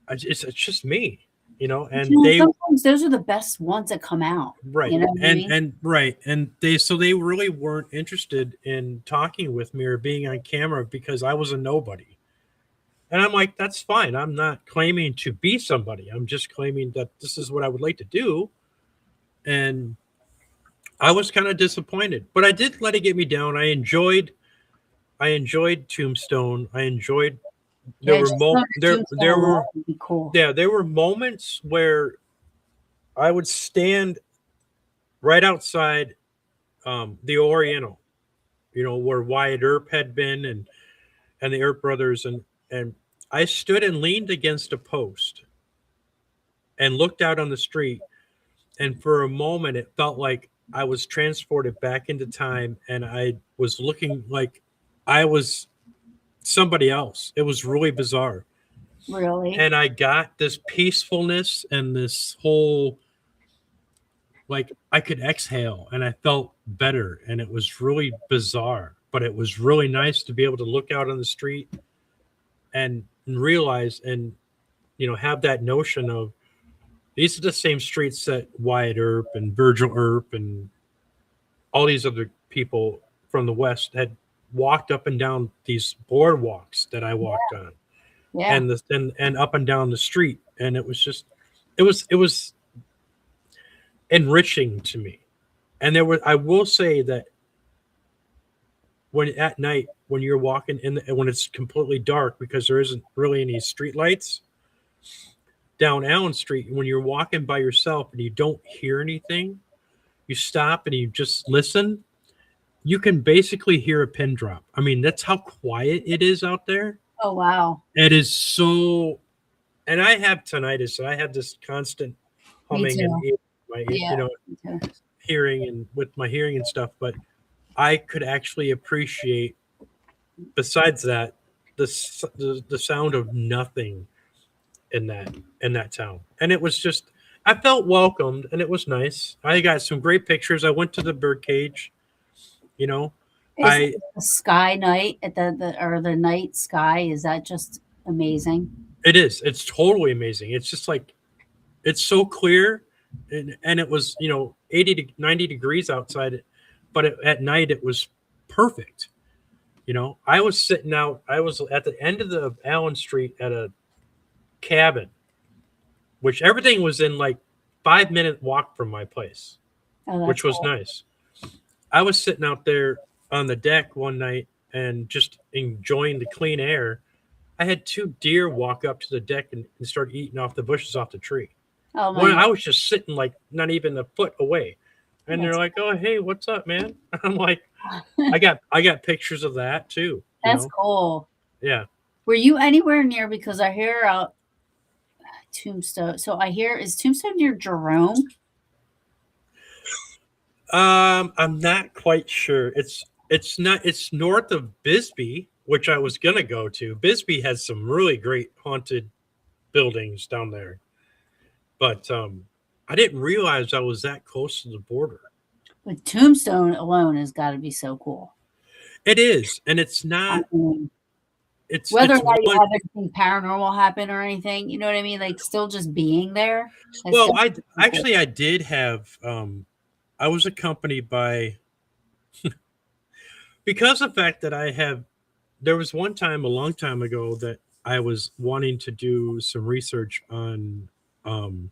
it's just me, But, and they sometimes those are the best ones that come out. right You know what I mean? and right and they really weren't interested in talking with me or being on camera because I was a nobody. And I'm like, that's fine. I'm not claiming to be somebody. I'm just claiming that this is what I would like to do. And I was kind of disappointed, but I did let it get me down. I enjoyed Tombstone. I enjoyed there Yeah, were just going to Tombstone there alone were would be cool. yeah, there were moments where I would stand right outside the Oriental, where Wyatt Earp had been and the Earp brothers and I stood and leaned against a post and looked out on the street, and for a moment it felt like I was transported back into time and I was looking like I was somebody else. It was really bizarre. Really? And I got this peacefulness and this whole like I could exhale and I felt better and it was really bizarre, but it was really nice to be able to look out on the street and realize and have that notion of these are the same streets that Wyatt Earp and Virgil Earp and all these other people from the West had walked up and down these boardwalks that I walked on Yeah. and up and down the street. And it was just it was enriching to me. And I will say that when at night when you're walking when it's completely dark because there isn't really any street lights down Allen Street, when you're walking by yourself and you don't hear anything, you stop and you just listen, you can basically hear a pin drop. I mean, that's how quiet it is out there. Oh, wow. It is so, and I have tinnitus, so I have this constant Me humming and too. my, Yeah. Me too. hearing and with my hearing and stuff. But I could actually appreciate, besides that, the sound of nothing in that town, and it was just I felt welcomed, and it was nice. I got some great pictures. I went to the birdcage. You know, Is I the sky night at the night sky, is that just amazing? it is. It's totally amazing. It's just like it's so clear, and it was 80 to 90 degrees outside, but at night it was perfect. I was sitting out. I was at the end of the Allen Street at a cabin, which everything was in like 5-minute walk from my place, Oh, that's which was cool. nice. I was sitting out there on the deck one night and just enjoying the clean air. I had two deer walk up to the deck and start eating off the bushes off the tree. Oh my When god, I was just sitting like not even a foot away. And they're that's like, "Oh, hey, what's up, man?" I'm like, I got pictures of that too, that's cool. Yeah. Were you anywhere near, because I hear out Tombstone. So I hear, is Tombstone near Jerome? I'm not quite sure. It's not. It's north of Bisbee, which I was gonna go to. Bisbee has some really great haunted buildings down there, but I didn't realize I was that close to the border. But Tombstone alone has got to be so cool. It is, and it's I not. mean, whether or It's not you one. have anything paranormal happen or anything, you know what I mean? Like, still just being there is Well, still I cool. actually I did have. I was accompanied by because of the fact that I have. There was one time a long time ago that I was wanting to do some research on um,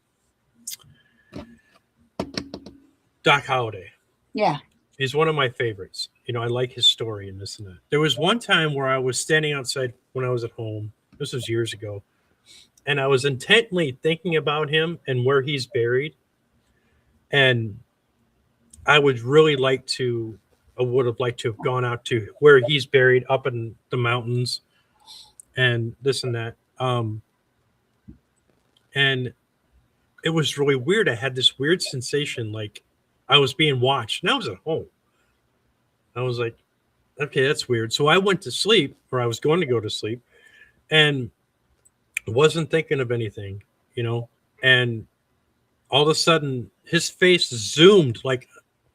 Doc Holliday. Yeah. He's one of my favorites. You know, I like his story and this and that. There was one time where I was standing outside when I was at home. This was years ago, and I was intently thinking about him and where he's buried. And I would really like to, I would have liked to have gone out to where he's buried up in the mountains and this and that. And it was really weird. I had this weird sensation like I was being watched, and I was at home. I was like, okay, that's weird. So I went to sleep, or I was going to go to sleep, and wasn't thinking of anything, you know. And all of a sudden, his face zoomed like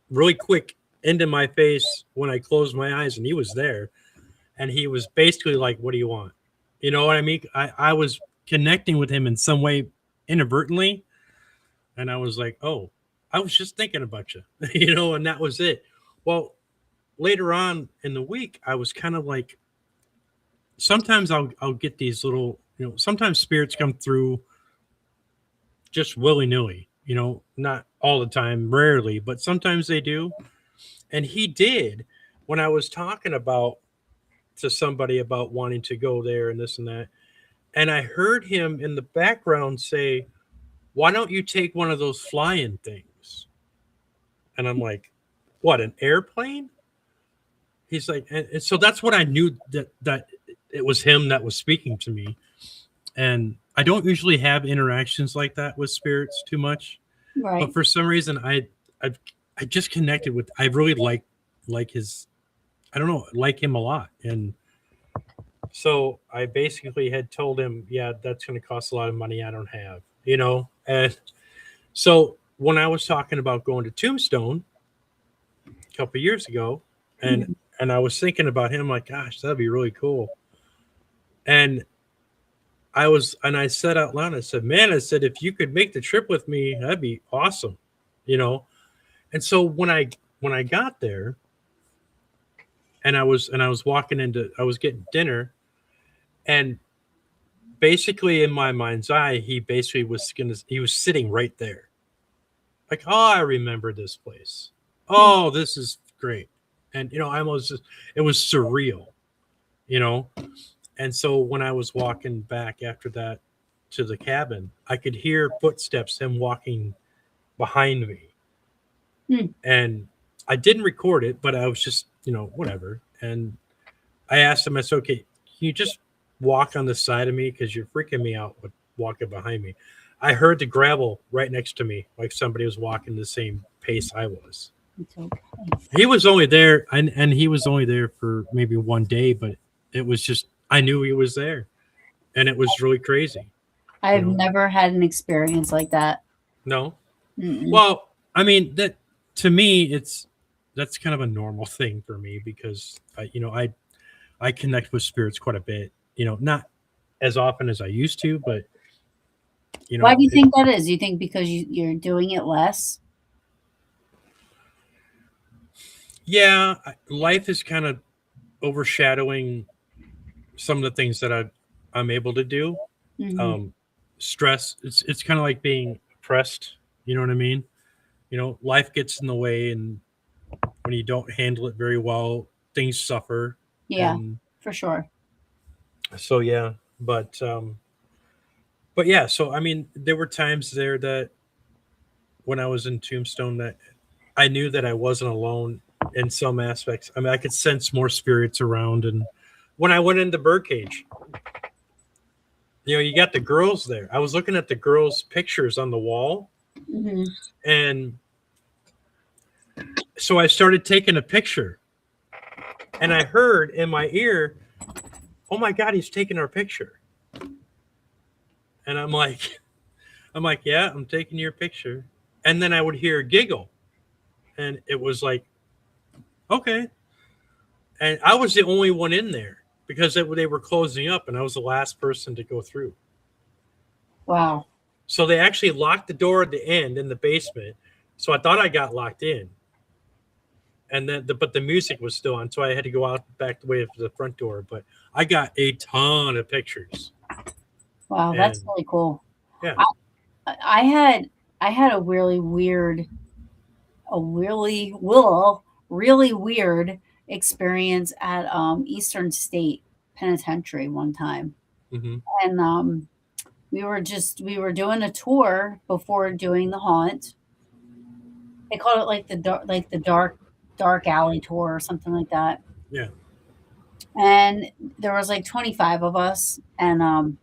really quick into my face when I closed my eyes, and he was there. And he was basically like, "What do you want?" You know what I mean? I was connecting with him in some way inadvertently, and I was like, "Oh, I was just thinking about you," you know, and that was it. Well, later on in the week, I was kind of like, sometimes I'll get these little, you know, sometimes spirits come through just willy nilly, you know, not all the time, rarely, but sometimes they do. And he did when I was talking about to somebody about wanting to go there and this and that. And I heard him in the background say, "Why don't you take one of those flying things?" And I'm like, "What, an airplane?" He's like, and so that's what I knew that it was him that was speaking to me. And I don't usually have interactions like that with spirits too much, but Right. for some reason I I just connected with. I really like his. I don't know, like him a lot, and so I basically had told him, yeah, that's going to cost a lot of money I don't have, you know. And so when I was talking about going to Tombstone a couple of years ago, and Mhm. and I was thinking about him, like, gosh, that'd be really cool. And I said out loud, I said, man, I said, if you could make the trip with me, that'd be awesome, you know. And so when I got there, and I was walking into, I was getting dinner, and basically in my mind's eye, he basically he was sitting right there, like, oh, I remember this place. Mm. Oh, this is great, and you know, I almost just, it was surreal, you know. And so when I was walking back after that to the cabin, I could hear footsteps, him walking behind me. Mm. And I didn't record it, but I was just, you know, whatever. And I asked him, I said, okay, can you just walk on the side of me? Because you're freaking me out with walking behind me. I heard the gravel right next to me, like somebody was walking the same pace I was. It's okay. He was only there, and he was only there for maybe one day, but it was just, I knew he was there. And it was really crazy, you I've know? never had an experience like that. No. Mm-mm. Well, I mean, that to me, that's kind of a normal thing for me because you know, I connect with spirits quite a bit. You know, not as often as I used to, but you Why know, do you think that is? You think because you're doing it less? yeah, life is kind of overshadowing some of the things that I'm able to do. Hmm. Um, Stress. It's kind of like being oppressed. You know what I mean? You know, life gets in the way, and when you don't handle it very well, things suffer. Yeah, And for sure. so yeah, but yeah, so I mean, there were times there that when I was in Tombstone that I knew that I wasn't alone in some aspects. I mean, I could sense more spirits around, and when I went in the birdcage, you know, you got the girls there. I was looking at the girls' pictures on the wall, Hmm. and so I started taking a picture, and I heard in my ear "Oh my God, he's taking our picture." And I'm like, I'm like, "Yeah, I'm taking your picture." And then I would hear a giggle, and it was like, "Okay." And I was the only one in there because they were closing up, and I was the last person to go through. Wow. So they actually locked the door at the end in the basement. So I thought I got locked in, and then but the music was still on, so I had to go out back the way of the front door. But I got a ton of pictures, Wow, that's and really cool. yeah, I I had I had a really weird, a really well, really weird experience at Eastern State Penitentiary one time. hmm, And we were doing a tour before doing the haunt. They called it like the dark alley tour or something like that. yeah, And there was like 25 of us, and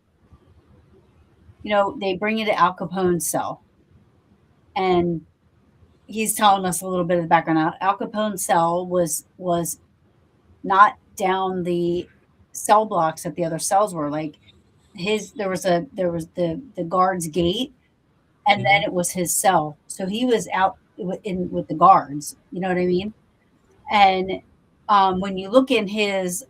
they bring you to Al Capone's cell, and he's telling us a little bit of the background. Al Capone's cell was not down the cell blocks that the other cells were. Like his, there was the guard's gate, and hmm, then it was his cell. So he was out in with the guards. You know what I mean? And when you look in his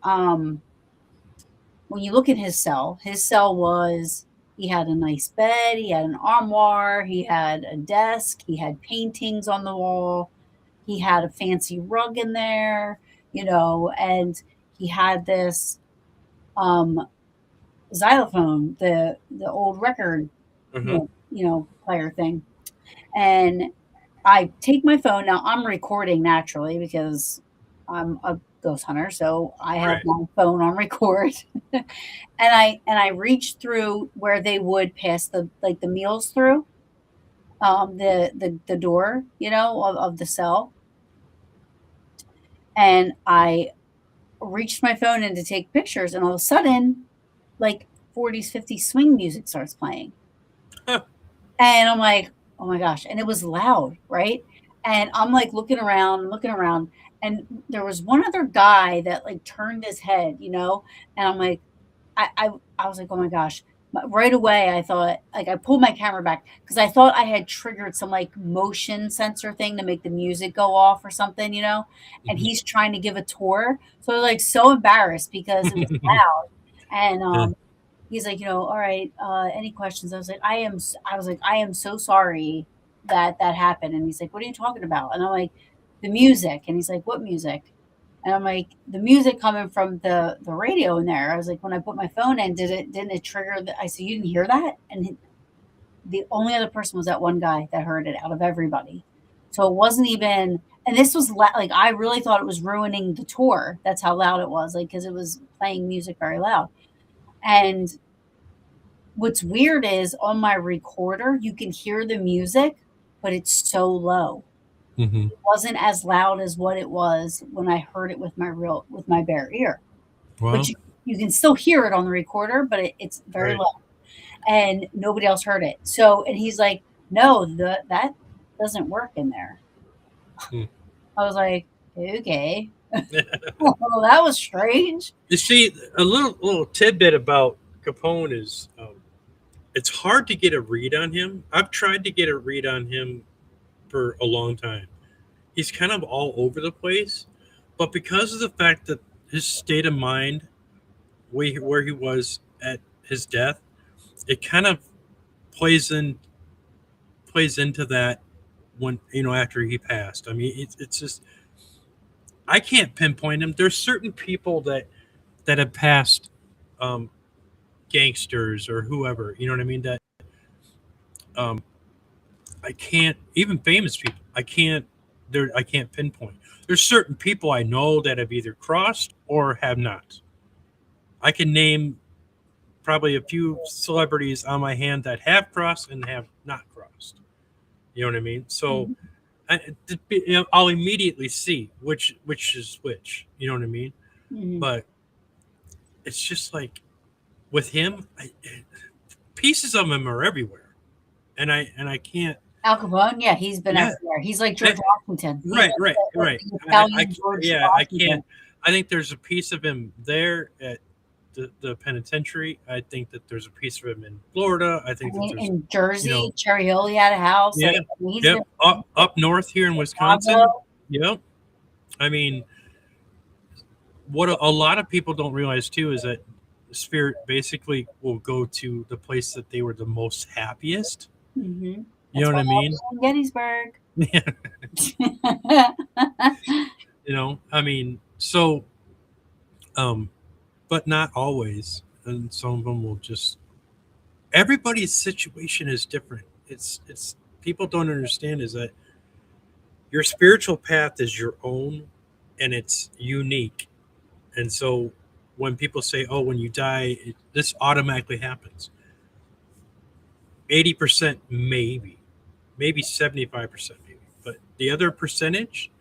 cell was, he had a nice bed, he had an armoire, he had a desk, he had paintings on the wall, he had a fancy rug in there, and he had this um, xylophone, the old record, uh-huh, player thing. And I take my phone. Now I'm recording naturally because I'm a ghost hunter, so I have right, my phone on record. And I reach through where they would pass the meals through, the door, of the cell. And I reached my phone in to take pictures, and all of a sudden, like 40s, 50s swing music starts playing. huh, And I'm like, "Oh my gosh," and it was loud, right? And I'm, like, looking around, and there was one other guy that, like, turned his head, and I'm like, I I was like, "Oh my gosh." But right away, I thought, like, I pulled my camera back because I thought I had triggered some, like, motion sensor thing to make the music go off or something, and hmm. he's trying to give a tour. So I was, like, so embarrassed because it was loud, and, Yeah, he's like, "All right, any questions?" I was like, "I am so sorry that that happened." And he's like, "What are you talking about?" And I'm like, "The music." And he's like, "What music?" And I'm like, "The music coming from the radio in there." I was like, "When I put my phone in, didn't it trigger I said, "You didn't hear that?" And the only other person was that one guy that heard it out of everybody. So it wasn't even, and this was like, I really thought it was ruining the tour. That's how loud it was, like, because it was playing music very loud. And what's weird is on my recorder, you can hear the music, but it's so low. hmm. It wasn't as loud as what it was when I heard it with my bare ear. But Well, you can still hear it on the recorder, but it's very right. low, and nobody else heard it. So, and he's like, "No, that doesn't work in there." Hmm. I was like, "Okay." Well, that was strange. You see, a little tidbit about Capone is it's hard to get a read on him. I've tried to get a read on him for a long time. He's kind of all over the place, but because of the fact that his state of mind, where he was at his death, it kind of plays in plays into that when after he passed. I mean, it's just I can't pinpoint him. There's certain people that have passed, um, gangsters or whoever. You know what I mean? That um, I can't even famous people. I can't pinpoint. There's certain people I know that have either crossed or have not. I can name probably a few celebrities on my hand that have crossed and have not crossed. You know what I mean? So Mhm, I'll immediately see which is which. You know what I mean? mhm. But it's just like with him, pieces of him are everywhere, and I can't. Al Capone, yeah, he's been Yeah, everywhere. He's like eh, George Washington. He's right, like right, right. the Italian George Yeah, I Washington. can't. I think there's a piece of him there. the penitentiary. I think that there's a piece of him in Florida. I I think that mean, there's, in you know, Jersey, Cherry Hill, he had a house. yeah, Like, I mean, he's yep, been up north here in Wisconsin. Chicago. Yep. I mean, what a lot of people don't realize too is that spirit basically will go to the place that they were the most happiest. Hmm. You know That's what why I mean? I'm in Gettysburg. You know, I mean, so, um, but not always. And some of them will just. Everybody's situation is different. It's people don't understand is that your spiritual path is your own, and it's unique. And so, when people say, "Oh, when you die, this automatically happens," 80% maybe 75% maybe, but the other percentage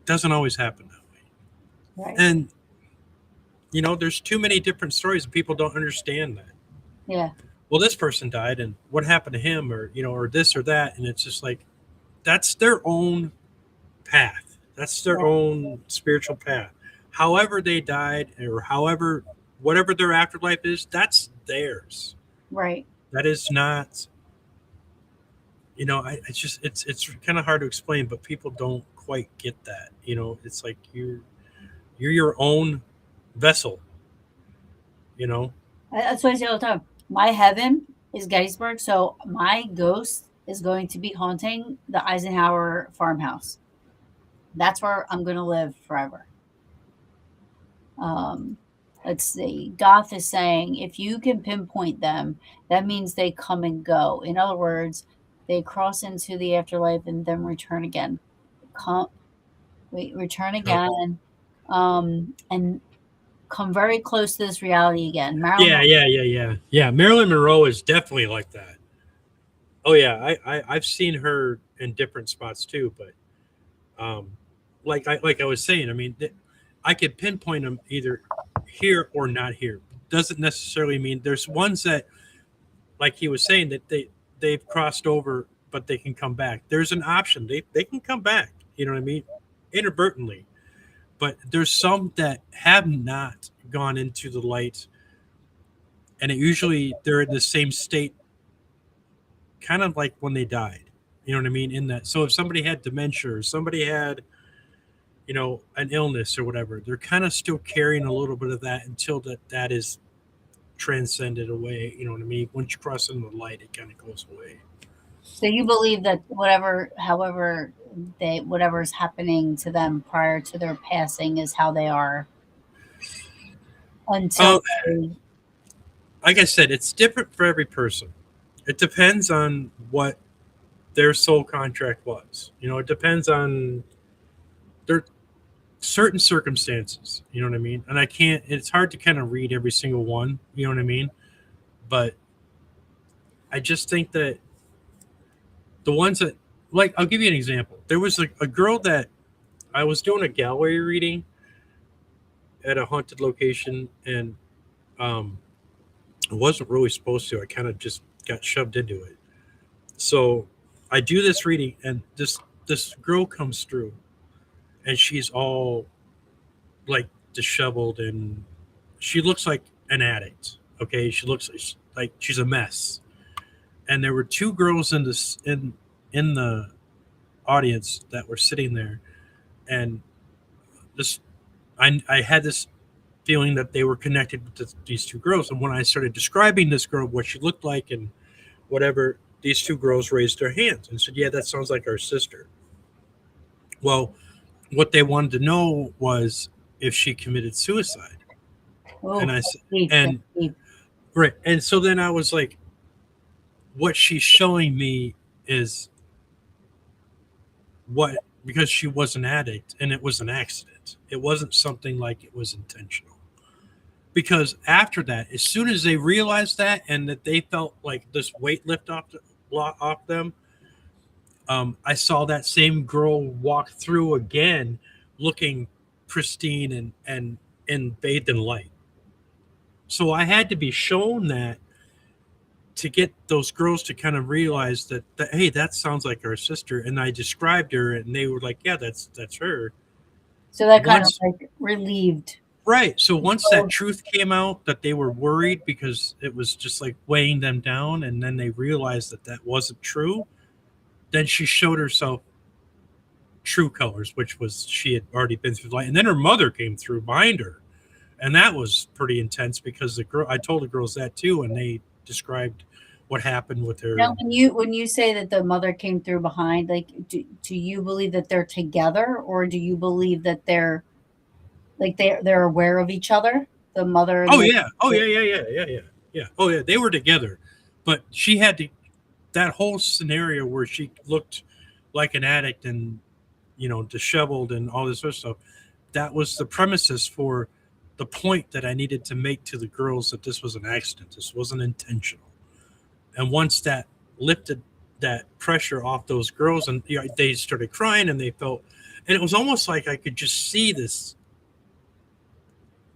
doesn't always happen that way. Right. And there's too many different stories and people don't understand that. Yeah. Well, this person died and what happened to him, or or this or that, and it's just like that's their own path. That's their Right. own spiritual path. However they died, or however whatever their afterlife is, that's theirs. Right. That is not. It's just it's kind of hard to explain, but people don't quite get that. It's like you're your own vessel. You know. That's what I say all the time. My heaven is Gettysburg, so my ghost is going to be haunting the Eisenhower farmhouse. That's where I'm going to live forever. Um, let's see. Goth is saying if you can pinpoint them, that means they come and go. In other words, they cross into the afterlife and then return again. Come, wait, return Oh, again, and come very close to this reality again. Marilyn. yeah. Marilyn Monroe is definitely like that. Oh yeah, I've seen her in different spots too, but like I was saying, I mean, I could pinpoint them either here or not here. Doesn't necessarily mean there's ones that, like he was saying, that they've crossed over, but they can come back. There's an option. They can come back. You know what I mean? Inadvertently, but there's some that have not gone into the light, and it usually they're in the same state, kind of like when they died. You know what I mean? In that, so if somebody had dementia or somebody had an illness or whatever, they're kind of still carrying a little bit of that until that is transcended away. You know what I mean? Once you cross into the light, it kind of goes away. So you believe that however whatever's happening to them prior to their passing is how they are until Uh, they, like I said, it's different for every person. It depends on what their soul contract was. It depends on their certain circumstances. You know what I mean? And I can't. It's hard to kind of read every single one. You know what I mean? But I just think that the ones that, like, I'll give you an example. There was a girl that I was doing a gallery reading at a haunted location, and um, I wasn't really supposed to. I kind of just got shoved into it. So I do this reading, and this girl comes through, and she's all like disheveled, and she looks like an addict. Okay, she looks like she's a mess. And there were two girls in the audience that were sitting there, and this I had this feeling that they were connected with these two girls. And when I started describing this girl, what she looked like, and whatever, these two girls raised their hands and said, "Yeah, that sounds like our sister." Well, what they wanted to know was if she committed suicide, oh, and I that's said, deep, that's and deep. right, and so then I was like, what she's showing me is what, because she was an addict and it was an accident. It wasn't something like it was intentional. Because after that, as soon as they realized that and that they felt like this weight lift off them, I saw that same girl walk through again, looking pristine and bathed in light. So I had to be shown that to get those girls to kind of realize that hey, that sounds like our sister. And I described her, and they were like, yeah, that's her. So that kind of Once like relieved. Right. So once that So truth came out, that they were worried because it was just like weighing them down, and then they realized that that wasn't true. Then she showed herself true colors, which was she had already been through life. And then her mother came through behind her, and that was pretty intense because the girl I told the girls that too, and they described what happened with her. now, And when you say that the mother came through behind, like, do you believe that they're together, or do you believe that they're like they're aware of each other, the mother and oh the yeah, oh yeah, yeah, yeah, yeah, yeah, yeah. Oh yeah, they were together, but she had to that whole scenario where she looked like an addict and disheveled and all this other stuff. That was the premises for the point that I needed to make to the girls that this was an accident. This wasn't intentional. And once that lifted that pressure off those girls, and they started crying, and they felt, and it was almost like I could just see this.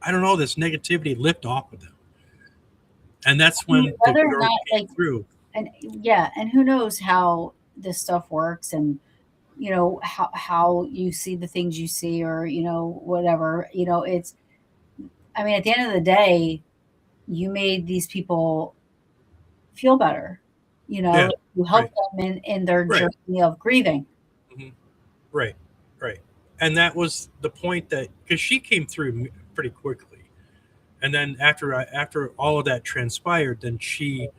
I don't know, this negativity lift off of them, and that's when the whether or girl not, came like, through. and yeah, and who knows how this stuff works, and how you see the things you see, or whatever. It's, I mean, at the end of the day, you made these people feel better. Yeah, You help right, them in their right. journey of grieving. Mhm. Right, right. And that was the point, that because she came through pretty quickly, and then after all of that transpired, then she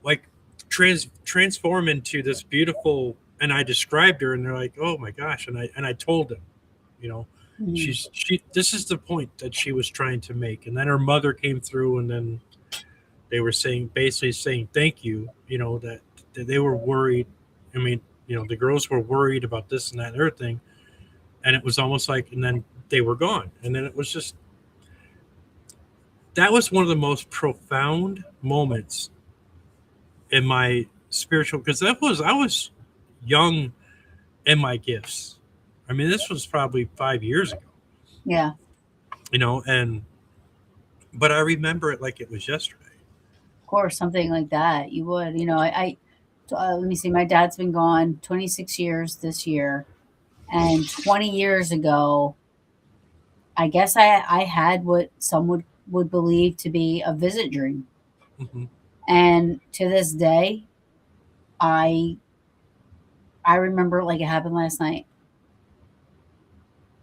like transformed into this beautiful. And I described her, and they're like, "Oh my gosh!" And I told them, you know, Mhm. she this is the point that she was trying to make. And then her mother came through, and then they were basically saying thank you, that they were worried. I mean, the girls were worried about this and that and other thing, and it was almost like, and then they were gone, and then it was just, that was one of the most profound moments in my spiritual, because I was young in my gifts. I mean, this was probably 5 years ago, Yeah, of and but I remember it like it was yesterday. course, something like that you would. Let me see. My dad's been gone 26 years this year, and 20 years ago, I guess I had what some would believe to be a visit dream. Hmm. And to this day, I I remember it like it happened last night.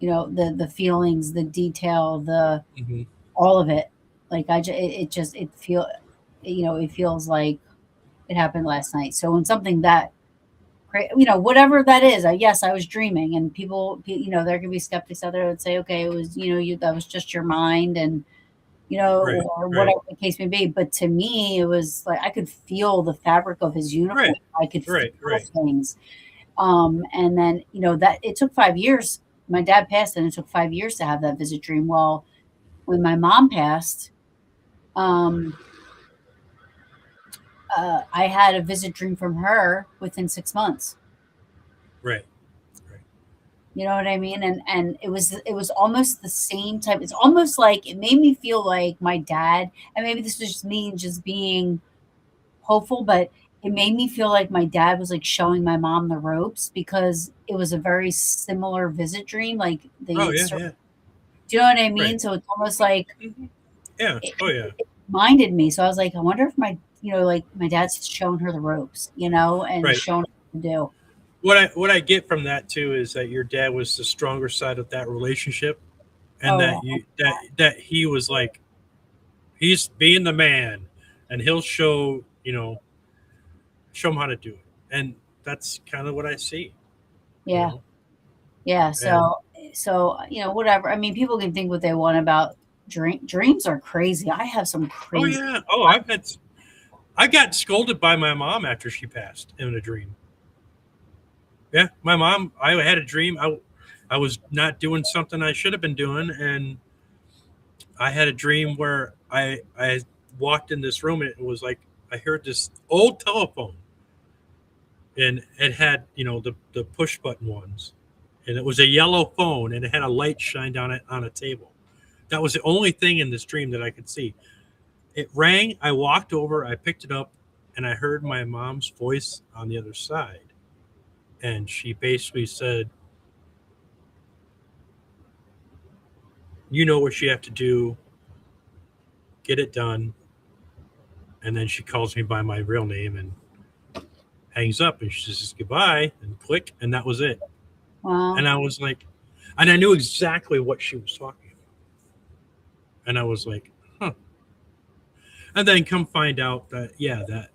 The feelings, the detail, the Hmm. all of it. Like it just it feels like it happened last night. So when something that whatever that is, yes, I was dreaming, and there could be skeptics out there that would say, okay, it was, that was just your mind, and Right, or right, whatever the case may be. But to me, it was like I could feel the fabric of his uniform. right, I could right, feel right, things. And then, that it took 5 years. My dad passed, and it took 5 years to have that visit dream. Well, when my mom passed, um, I had a visit dream from her within 6 months. right, right. You know what I mean? And it was almost the same type. It's almost like it made me feel like my dad, and maybe this was just me just being hopeful, but it made me feel like my dad was like showing my mom the ropes, because it was a very similar visit dream. Like Oh yeah, yeah, do you know what I right. mean? So it's almost like Hmm. Yeah, it, oh yeah, it reminded me. So I was like, I wonder if like my dad's showing her the ropes, and right. showing her what to do. What I get from that too is that your dad was the stronger side of that relationship, and Oh, that you that he was like, he's being the man, and he'll show him how to do it. And that's kind of what I see, you yeah. know. Yeah, And so, whatever. I mean, people can think what they want about dreams are crazy. I have some oh crazy. yeah, I got scolded by my mom after she passed in a dream. Yeah, my mom. I had a dream. I was not doing something I should have been doing, and I had a dream where I walked in this room, and it was like I heard this old telephone, and it had the push button ones, and it was a yellow phone, and it had a light shined on it on a table. That was the only thing in this dream that I could see. It rang. I walked over. I picked it up, and I heard my mom's voice on the other side, and she basically said, You know what you have to do, get it done. And then she calls me by my real name and hangs up, and she says goodbye and click, and that was it. Wow. And I was like, and I knew exactly what she was talking about. And I was like, huh. And then come find out that, yeah, that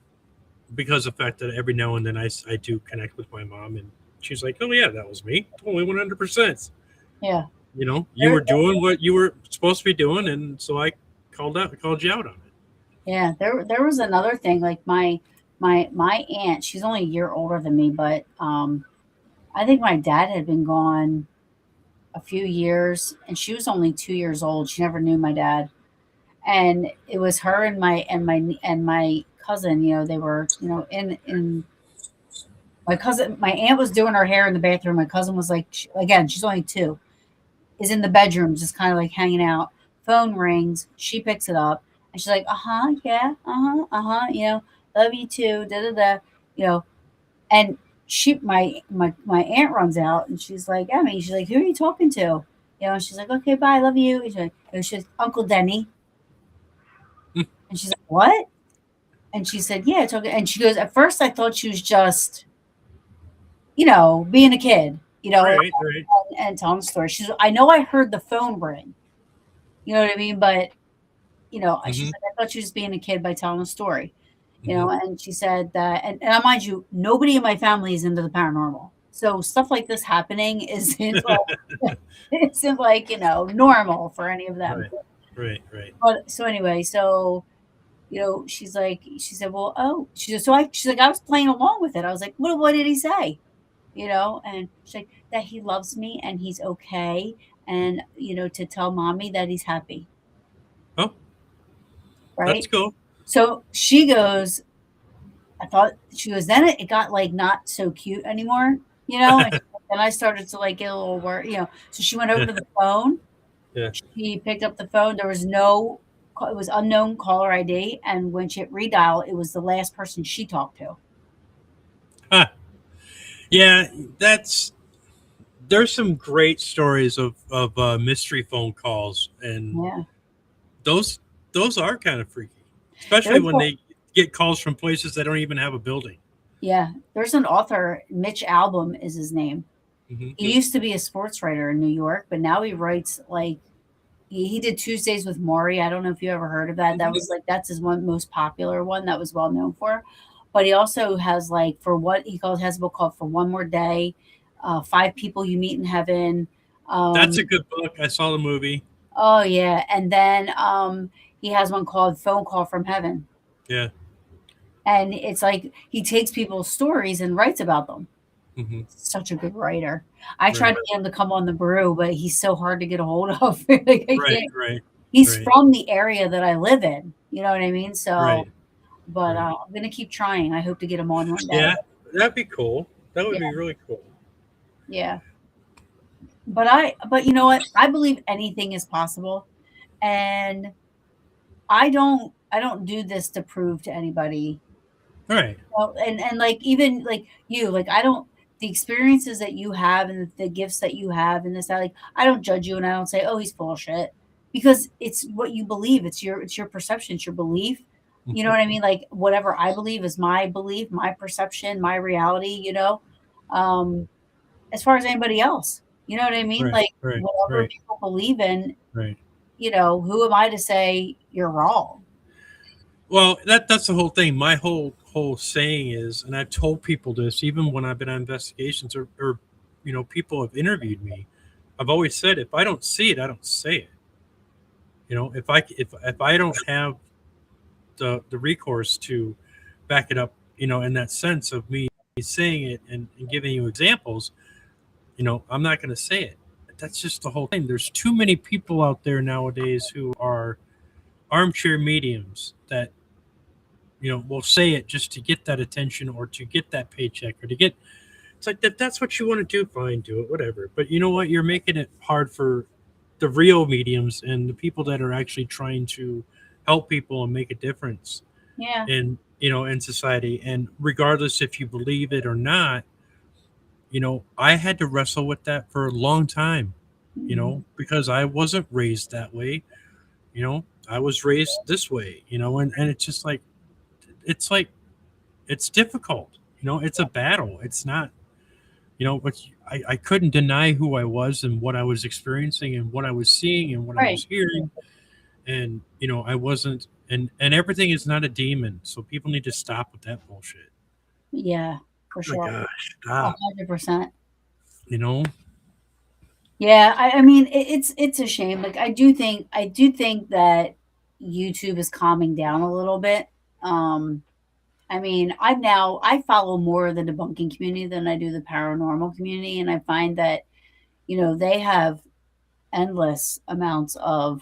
because of the fact that every now and then I do connect with my mom, and she's like, oh, yeah, that was me. Totally 100%. Yeah. You There, were doing what you were supposed to be doing. And so I called you out on it. yeah. There was another thing. Like my aunt. She's only a year older than me, but I think my dad had been gone a few years, and she was only 2 years old. She never knew my dad, and it was her and my cousin. You know, they were in my cousin. My aunt was doing her hair in the bathroom. My cousin was like, again, she's only two, is in the bedroom, just kind of like hanging out. Phone rings. She picks it up, and she's like, "Uh huh, yeah, love you too." Da da da. You know, and my aunt runs out, and she's like, "Emmy," she's like, "Who are you talking to?" You know, and she's like, "Okay, bye, love you." She's Uncle Denny, and she's like, "What?" And she said, "Yeah, it's okay." And she goes, "At first, I thought she was just, being a kid, Right, right. and telling the story." I know I heard the phone ring. You know what I mean? But she's Mm-hmm. like, I thought she was being a kid by telling a story, Mm-hmm. and she said that, and I mind you, nobody in my family is into the paranormal. So stuff like this happening isn't like, isn't like, normal for any of them. Right, right, right. But so anyway, so, she said, well, oh, she's like, I was playing along with it. I was like, what did he say? And she's like, that he loves me and he's okay. And, to tell mommy that he's happy. Oh, that's Right. cool. So she goes, then it got like not so cute anymore, and then I started to like get a little worried. So she went over Yeah, to the phone. yeah. She picked up the phone. There was no, it was unknown caller ID. And when she hit redial, it was the last person she talked to. Huh. Yeah, that's there's some great stories of mystery phone calls, and Yeah. those those are kind of freaky, especially There's when a, they get calls from places that don't even have a building. yeah. There's an author, Mitch Albom is his name. Hmm. He used to be a sports writer in New York, but now he writes like, he did Tuesdays with Maury. I don't know if you ever heard of that. That Hmm. was like, that's his one most popular one that was well known for. But he also has like, for what he calls, has a book called For One More Day, Five People You Meet in Heaven. That's Um, a good book. I saw the movie. oh yeah, and then he has one called Phone Call from Heaven, Yeah. and it's like he takes people's stories and writes about them. Hmm. Such a good writer. I tried Right, to get him to come on the brew, but he's so hard to get a hold of. Like, I right, can't. right, He's right, from the area that I live in. You know what I mean? So, right, but right. I'm gonna keep trying. I hope to get him on one day. Yeah, that'd be cool. That would Yeah, be really cool. yeah. But you know what? I believe anything is possible, and I don't do this to prove to anybody. Right. Well, and like, even like you, like, I don't, the experiences that you have and the gifts that you have and this that, like, I don't judge you and I don't say, oh, he's full of shit, because it's what you believe. It's your perception. It's your belief. You know Hmm. what I mean? Like, whatever I believe is my belief, my perception, my reality. Um, as far as anybody else. You know what I mean? Right, Like, right, whatever right, people believe in, right. who am I to say you're wrong? Well, that's the whole thing. My whole saying is, and I've told people this even when I've been on investigations, or people have interviewed me. I've always said, if I don't see it, I don't say it. If I don't have the recourse to back it up, in that sense of me saying it and giving you examples, I'm not going to say it. That's just the whole thing. There's too many people out there nowadays who are armchair mediums that will say it just to get that attention or to get that paycheck or to get. It's like that. That's what you want to do. Fine, do it, whatever. But you know what? You're making it hard for the real mediums and the people that are actually trying to help people and make a difference Yeah. in society. And regardless if you believe it or not, I had to wrestle with that for a long time. because I wasn't raised that way. I was raised this way, and it's just it's like, it's difficult. It's a battle. It's not, but I couldn't deny who I was and what I was experiencing and what I was seeing and what I Right. was hearing. And, I wasn't, and everything is not a demon. So people need to stop with that bullshit. Yeah, for Oh my sure. gosh, A stop. 100%. You know? Yeah, I mean, it's a shame. Like I do think that YouTube is calming down a little bit. Um, I mean, I follow more of the debunking community than I do the paranormal community, and I find that they have endless amounts of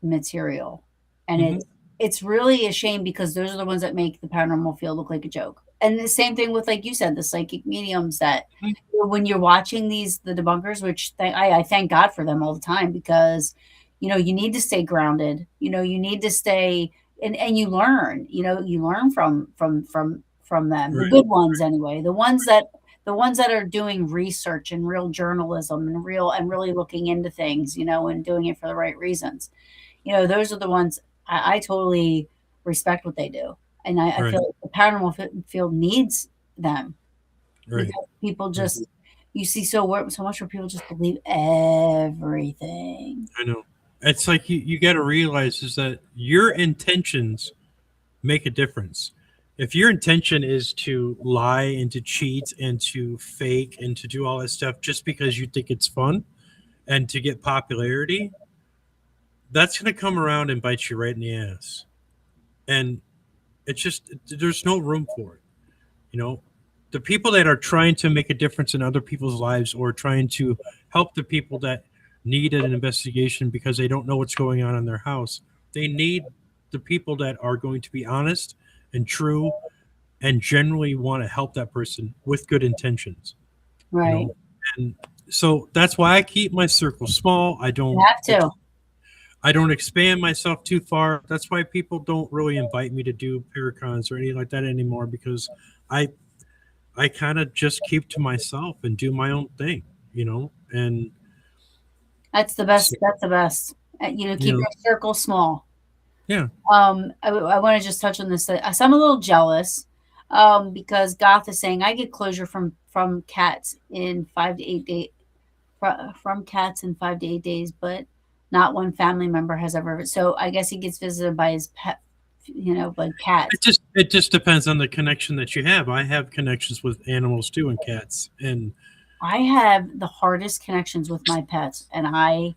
material. And Hmm. it's really a shame because those are the ones that make the paranormal field look like a joke. And the same thing with, like you said, the psychic mediums that when you're watching the debunkers, which I thank God for them all the time because you need to stay grounded. You need to stay and you learn from them, the Right. good ones anyway, the ones that are doing research and real journalism and really looking into things, and doing it for the right reasons. Those are the ones I totally respect what they do. And I Right. feel like the paranormal field needs them Right. because people Right. just, you see so much where people just believe everything. I know. It's like you got to realize is that your intentions make a difference. If your intention is to lie and to cheat and to fake and to do all that stuff just because you think it's fun and to get popularity, that's going to come around and bite you right in the ass. And it's just, there's no room for it. You know, the people that are trying to make a difference in other people's lives or trying to help the people that need an investigation because they don't know what's going on in their house, they need the people that are going to be honest and true and generally want to help that person with good intentions, you Right. know. And so that's why I keep my circle small. I You don't have to. I don't expand myself too far. That's why people don't really invite me to do Paracons or anything like that anymore because I I kind of just keep to myself and do my own thing, and That's the so, best. That's the best. you Keep know, your circle small. yeah. I want to just touch on this. So I'm a little jealous, because Goth is saying I get closure from cats in 5 to 8 days, from cats in 5 to 8 days, but not one family member has ever. So I guess he gets visited by his pet, like cats. It just depends on the connection that you have. I have connections with animals too and cats, and I have the hardest connections with my pets, and I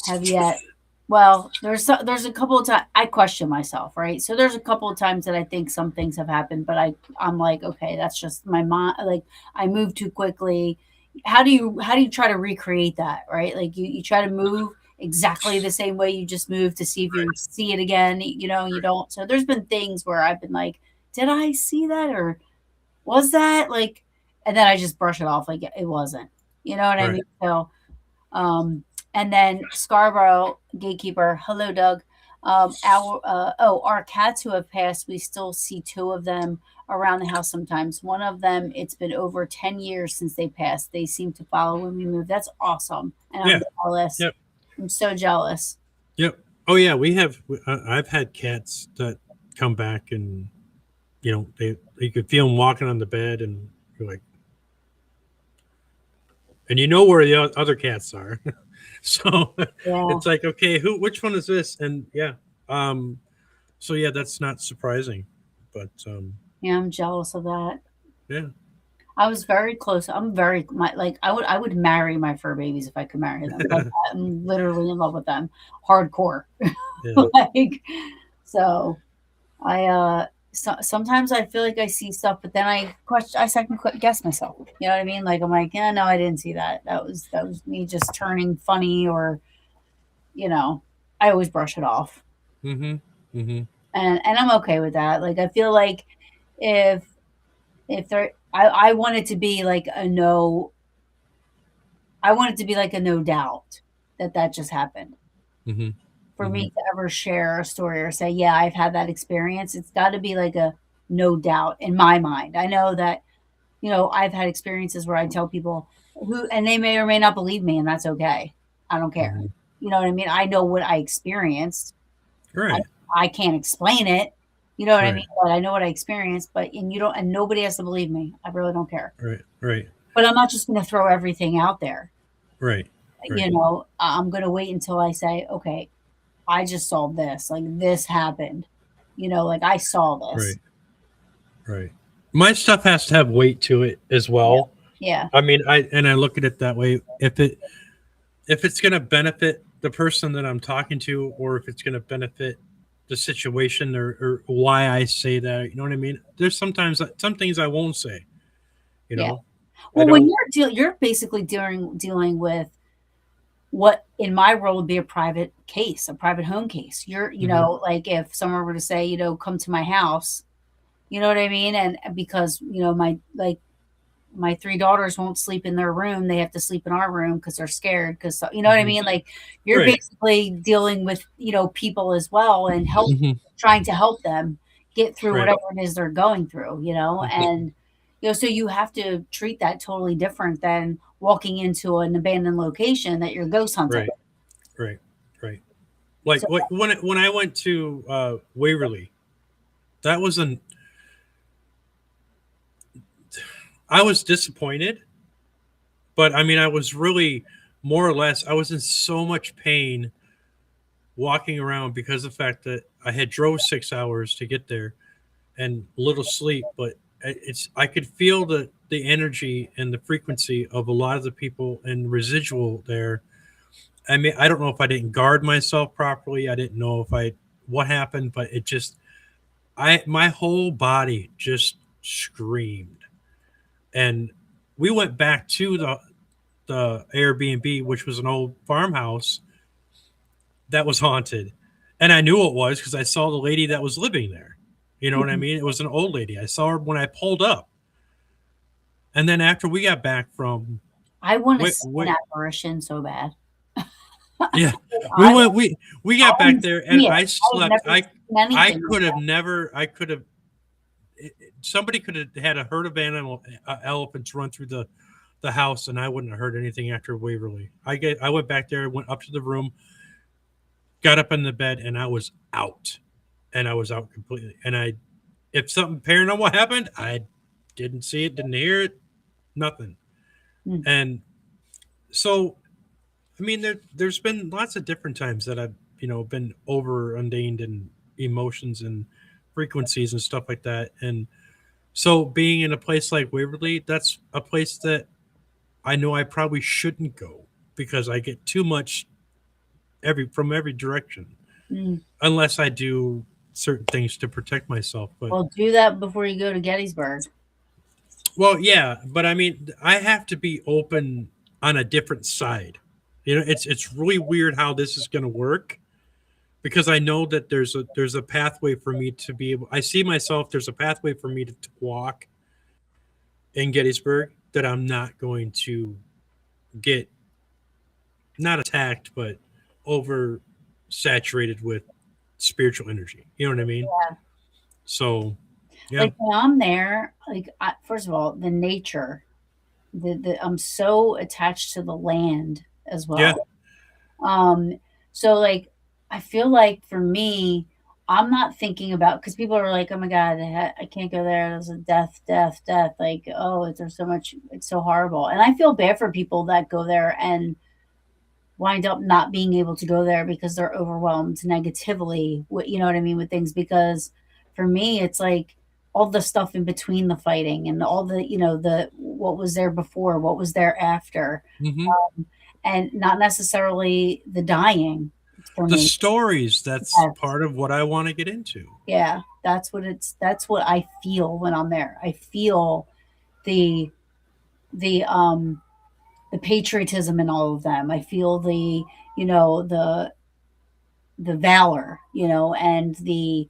have yet. Well, there's a couple of times I question myself, right? So there's a couple of times that I think some things have happened, but I'm like, okay, that's just my mind. Like I move too quickly. How do you try to recreate that, right? Like you try to move exactly the same way you just moved to see if you see it again. You don't. So there's been things where I've been like, did I see that or was that like? And then I just brush it off like it wasn't. You know what I right. mean? So um, and then Scarborough gatekeeper, hello Doug. Our cats who have passed, we still see two of them around the house sometimes. One of them, it's been over 10 years since they passed. They seem to follow when we move. That's awesome, and I'm Yeah. jealous. Yep. I'm so jealous. Yep. Oh yeah, we have. I've had cats that come back, and they you could feel them walking on the bed, and you're like, and you know where the other cats are. So Yeah, it's like, okay, which one is this? And yeah, um, so yeah, that's not surprising, but yeah, I'm jealous of that. yeah, I was very close. I'm very like I would marry my fur babies if I could marry them. Like I'm literally in love with them, hardcore. yeah, Like so sometimes I feel like I see stuff, but then I second guess myself. You know what I mean? Like I'm like, yeah, no, I didn't see that. That was me just turning funny, or you know, I always brush it off, mm-hmm, mm-hmm, and I'm okay with that. Like I feel like if I want it to be like a no, I want it to be like a no doubt that just happened. mm-hmm, For mm-hmm, me to ever share a story or say, yeah, I've had that experience, it's got to be like a no doubt in my mind. I know that I've had experiences where I tell people who, and they may or may not believe me, and that's okay. I don't care. Hmm. You know what I mean? I know what I experienced. I Right. I can't explain it. You know what I mean? Right. But I know what I experienced. But and you don't, and nobody has to believe me. I really don't care. Right. Right. But I'm not just going to throw everything out there. Right. Right. You know, I'm going to wait until I say, okay, I just saw this. Like this happened. You know, like I saw this. Right. Right. My stuff has to have weight to it as Yeah. well. Yeah. I mean, I look at it that way. If it's going to benefit the person that I'm talking to, or if it's going to benefit the situation, or why I say that, you know what I mean? There's sometimes some things I won't say. You Yeah. know, I Well, when don't. you're basically dealing with what in my world would be a private case, a private home case. You're, you Hmm. know, like if someone were to say, you know, come to my house, you know what I mean? And because, you know, my three daughters won't sleep in their room, they have to sleep in our room because they're scared. Because you know what I Hmm. mean? Like you're Right. basically dealing with, you know, people as well and Hmm. trying to help them get through Right. whatever it is they're going through, you know? Hmm. And, you know, so you have to treat that totally different than walking into an abandoned location that you're ghost hunting. Right. Right. Right. So Like when I went to Waverly, that was an I was disappointed, but I mean I was really more or less I was in so much pain walking around because of the fact that I had drove 6 hours to get there and little sleep, but I could feel the energy and the frequency of a lot of the people and residual there. I mean, I don't know if I didn't guard myself properly. I didn't know if I what happened, but it just I my whole body just screamed. And we went back to the Airbnb, which was an old farmhouse that was haunted. And I knew it was because I saw the lady that was living there. You know what I mean? It was an old lady. I saw her when I pulled up. And then after we got back from I want to wait, see an wait, apparition so bad. yeah, we I went we I got back want to there and see it. I I've slept. never seen I anything like could have that. never I could have somebody could have had a herd of elephants run through the house and I wouldn't have heard anything after Waverly. I went back there, went up to the room, got up in the bed, and I was out. And I was out completely. And I if something paranormal happened, I didn't see it, didn't hear it, nothing. Mm. And so I mean there's been lots of different times that I've, been over undained in emotions and frequencies and stuff like that. And so being in a place like Waverly, that's a place that I know I probably shouldn't go because I get too much every direction Mm. unless I do certain things to protect myself. But Well, do that before you go to Gettysburg. well, yeah, but I mean, I have to be open on a different side. It's really weird how this is going to work because I know that there's a pathway for me to be able. I see myself. There's a pathway for me to walk in Gettysburg that I'm not going to get not attacked, but over saturated with spiritual energy. You know what I mean? So, yeah, Like when I'm there, like first of all, the nature, I'm so attached to the land as yeah, well. Um, so like I feel like for me, I'm not thinking about because people are like, oh my god, I can't go there. There's a death, death, death. Like, oh, there's so much. It's so horrible, and I feel bad for people that go there and wind up not being able to go there because they're overwhelmed negatively. You know what I mean with things because for me, it's like all the stuff in between the fighting and all the the what was there before, what was there after, hmm and not necessarily the dying for the me. stories. That's Yes. part of what I want to get into. Yeah, that's what I feel when I'm there. I feel the the um the patriotism in all of them. I feel the valor, and the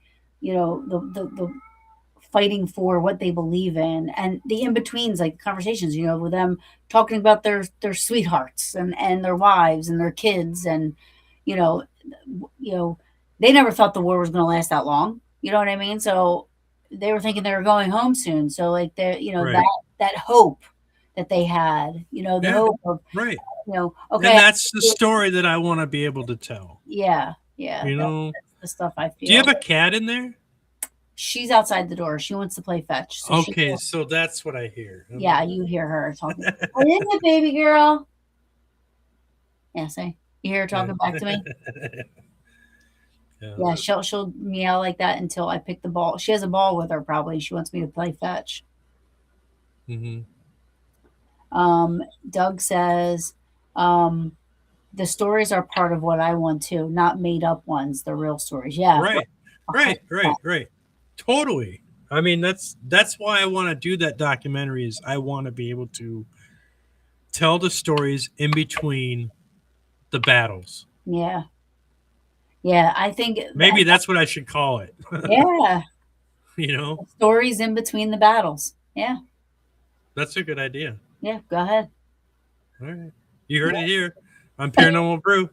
fighting for what they believe in, and the in betweens, like conversations, with them talking about their sweethearts and their wives and their kids, and you know, you know, they never thought the war was going to last that long. You know what I mean? So they were thinking they were going home soon. So like that Right. that hope, that they had, the Yeah. hope of, Right. okay, And that's the story that I want to be able to tell. yeah, yeah, You know, that's the stuff I do you have feel. a cat in there? She's outside the door. She wants to play fetch, so she, Okay, so that's what I hear. yeah, you hear her talking. What is it, baby girl? Yeah, say, you hear her Yeah. talking back to me. Yeah. Yeah, she'll meow like that until I pick the ball. She has a ball with her probably. She wants me to play fetch. Hmm. Doug says, um, the stories are part of what I want too, not made up ones, the real stories. Yeah, Right. Right. Right. 100%. Right. Totally. I mean, that's why I want to do that documentary. Is I want to be able to tell the stories in between the battles. Yeah, yeah. I think Maybe that's what I should call it. yeah, You know, stories in between the battles. Yeah, that's a good idea. yeah. Go ahead. All right. You heard it here on Paranormal Brew.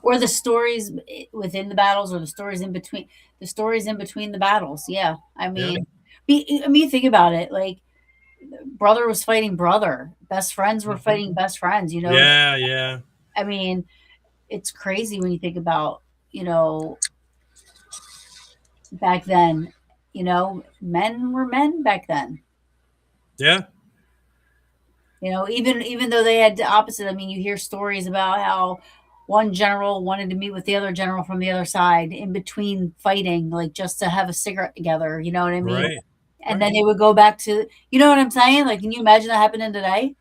Or the stories within the battles, or the stories in between the battles. Yeah, I Yeah. mean, think about it. Like, brother was fighting brother, best friends were Mhm. fighting best friends. Yeah. Yeah. I mean, it's crazy when you think about, you know, back then. Men were men back then. Yeah. Even though they had the opposite. I mean, you hear stories about how one general wanted to meet with the other general from the other side in between fighting, like just to have a cigarette together. You know what I mean? Right. And then Right. they would go back to, you know what I'm saying? Like, can you imagine that happening today?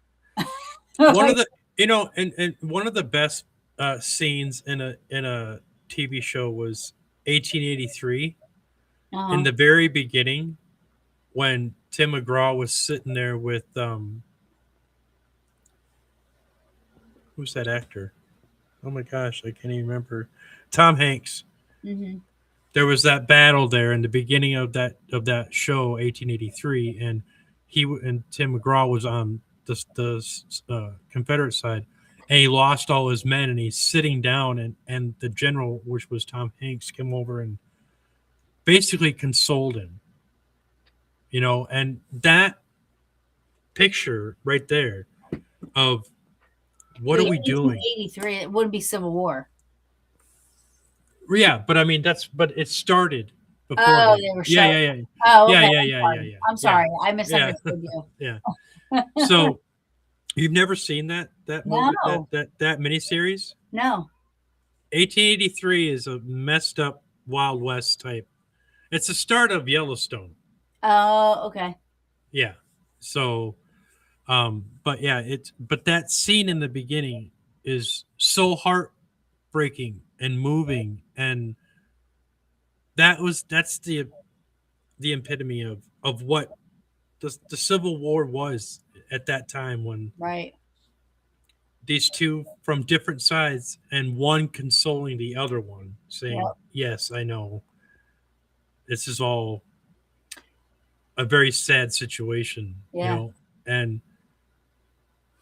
One of Like, the and one of the best scenes in a TV show was 1883 in uh-huh. the very beginning when Tim McGraw was sitting there with who's that actor? Oh my gosh, I can't even remember. Tom Hanks. Hmm. There was that battle there in the beginning of that show 1883, and and Tim McGraw was on the Confederate side, and he lost all his men, and he's sitting down, and the general, which was Tom Hanks, came over and basically consoled him, and that picture right there of what But are yeah, we doing? 1883, it wouldn't be Civil War. Yeah, but I mean but it started Oh, beforehand. they were Yeah, showing. yeah, yeah, Oh, yeah, okay. yeah, I'm yeah, yeah, sorry. yeah, I'm yeah, sorry. I yeah, misunderstood you. yeah. So you've never seen that movie No, that miniseries? no. 1883 is a messed up Wild West type. It's the start of Yellowstone. Oh, okay. Yeah. So, but yeah, but that scene in the beginning is so heartbreaking and moving, and that's the epitome of what the Civil War was at that time when Right. these two from different sides and one consoling the other one saying, Yep. yes, I know this is all a very sad situation, Yeah. and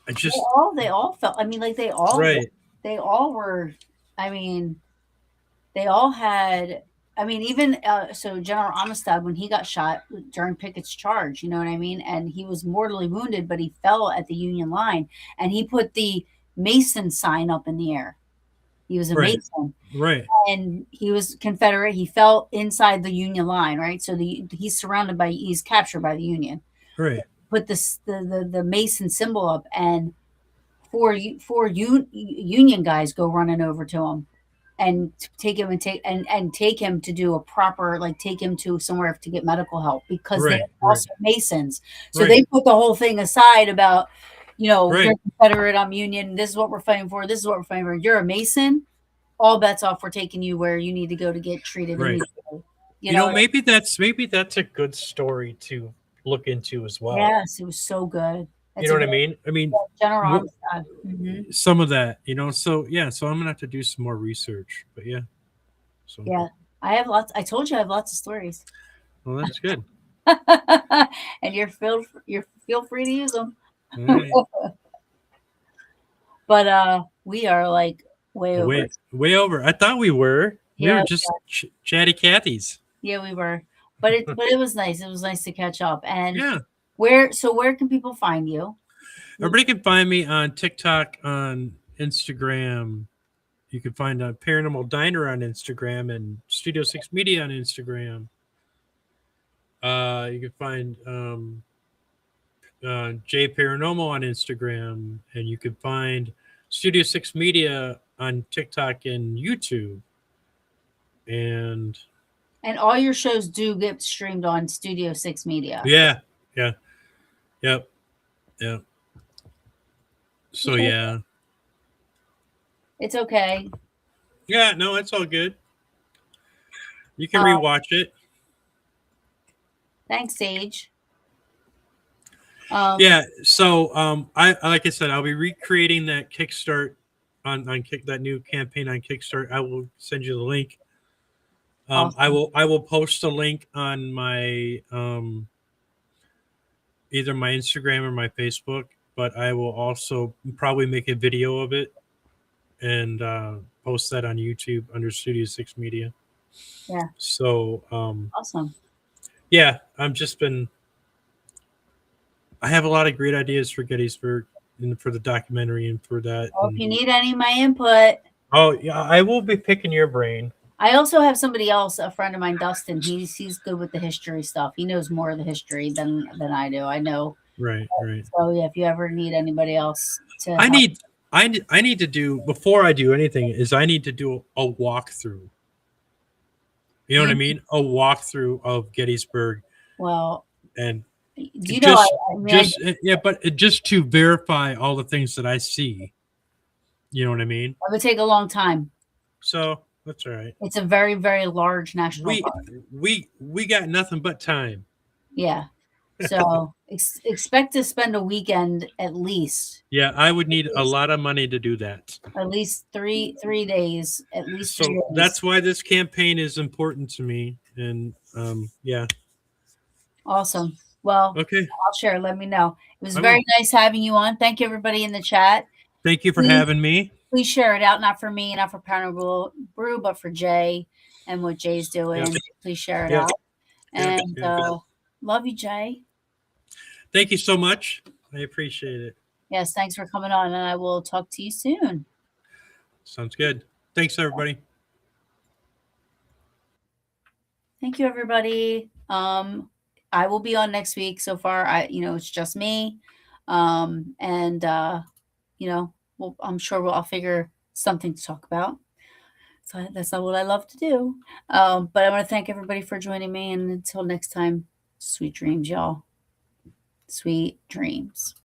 I They just all felt, I mean, like, right. they all were, I mean, they all had, I mean, even, so General Amistad, when he got shot during Pickett's charge, you know what I mean? And he was mortally wounded, but he fell at the Union line, and he put the Mason sign up in the air. He was a Right. Mason, Right. and he was Confederate. He fell inside the Union line, right? So he's captured by the Union. Right. Put the Mason symbol up, and four Union guys go running over to him and take him to do a proper, like, take him to somewhere to get medical help, because they're Right. Right. also Masons. So Right. they put the whole thing aside about, you're Right. Confederate, I'm Union. This is what we're fighting for. This is what we're fighting for. You're a Mason. All bets off. We're taking you where you need to go to get treated Right. immediately. You know. Maybe that's a good story to look into as well. Yes, it was so good. You That's know a what I good mean? I mean, General wh- Amistad. some of that, So yeah, so I'm gonna have to do some more research. But yeah, so Yeah, I have lots. I told you I have lots of stories, well, that's good. and you're feel free to use them. All right. But we are like way over. Way over. I thought we were. We were Yeah, just chatty Cathy's. yeah, we were. But it was nice. It was nice to catch up. And Yeah. where can people find you? Everybody can find me on TikTok, on Instagram. You can find Paranormal Diner on Instagram and Studio Six Media on Instagram. You can find J Paranormal on Instagram, and you can find Studio Six Media on TikTok and YouTube. And And all your shows do get streamed on Studio Six Media. yeah, yeah, yep, yep. So yeah, It's okay. yeah. No, it's all good. You can Uh, rewatch it. Thanks, Sage. Yeah. So I like I said, I'll be recreating that Kickstart on Kick that new campaign on Kickstart. I will send you the link. Awesome. I will post a link on my either my Instagram or my Facebook, but I will also probably make a video of it and post that on YouTube under Studio Six Media. Yeah. So Awesome. yeah, I'm just been. I have a lot of great ideas for Gettysburg and for the documentary and for that. Well, if And you need any of my input, oh yeah, I will be picking your brain. I also have somebody else, a friend of mine, Dustin. He's good with the history stuff. He knows more of the history than I do. I know. Right, right. So yeah, if you ever need anybody else to I help, need I need to do before I do anything is I need to do a walkthrough. You know what I you mean? A walkthrough of Gettysburg well, and do you know? just I mean, yeah, but just to verify all the things that I see. You know what I mean? it would take a long time. So that's all right. It's a very, very large national We park. we got nothing but time. Yeah. So expect to spend a weekend at least. Yeah, I would need a lot of money to do that. At least three days. At least So 3 days. that's why this campaign is important to me. And yeah. Awesome. Well, Okay. I'll share. Let me know. It was I very will. nice having you on. Thank you, everybody in the chat. Thank you for Please, having me. please share it out, not for me, not for Paranormal Brew, but for Jay and what Jay's Yep. doing. Please share it Yep. out. Yep. And Yep. love you, Jay. Thank you so much. I appreciate it. Yes, thanks for coming on, and I will talk to you soon. Sounds good. Thanks, everybody. Thank you, everybody. I will be on next week. So far, it's just me. And I'm sure I'll figure something to talk about. So that's not what I love to do. But I want to thank everybody for joining me. And until next time, sweet dreams, y'all. Sweet dreams.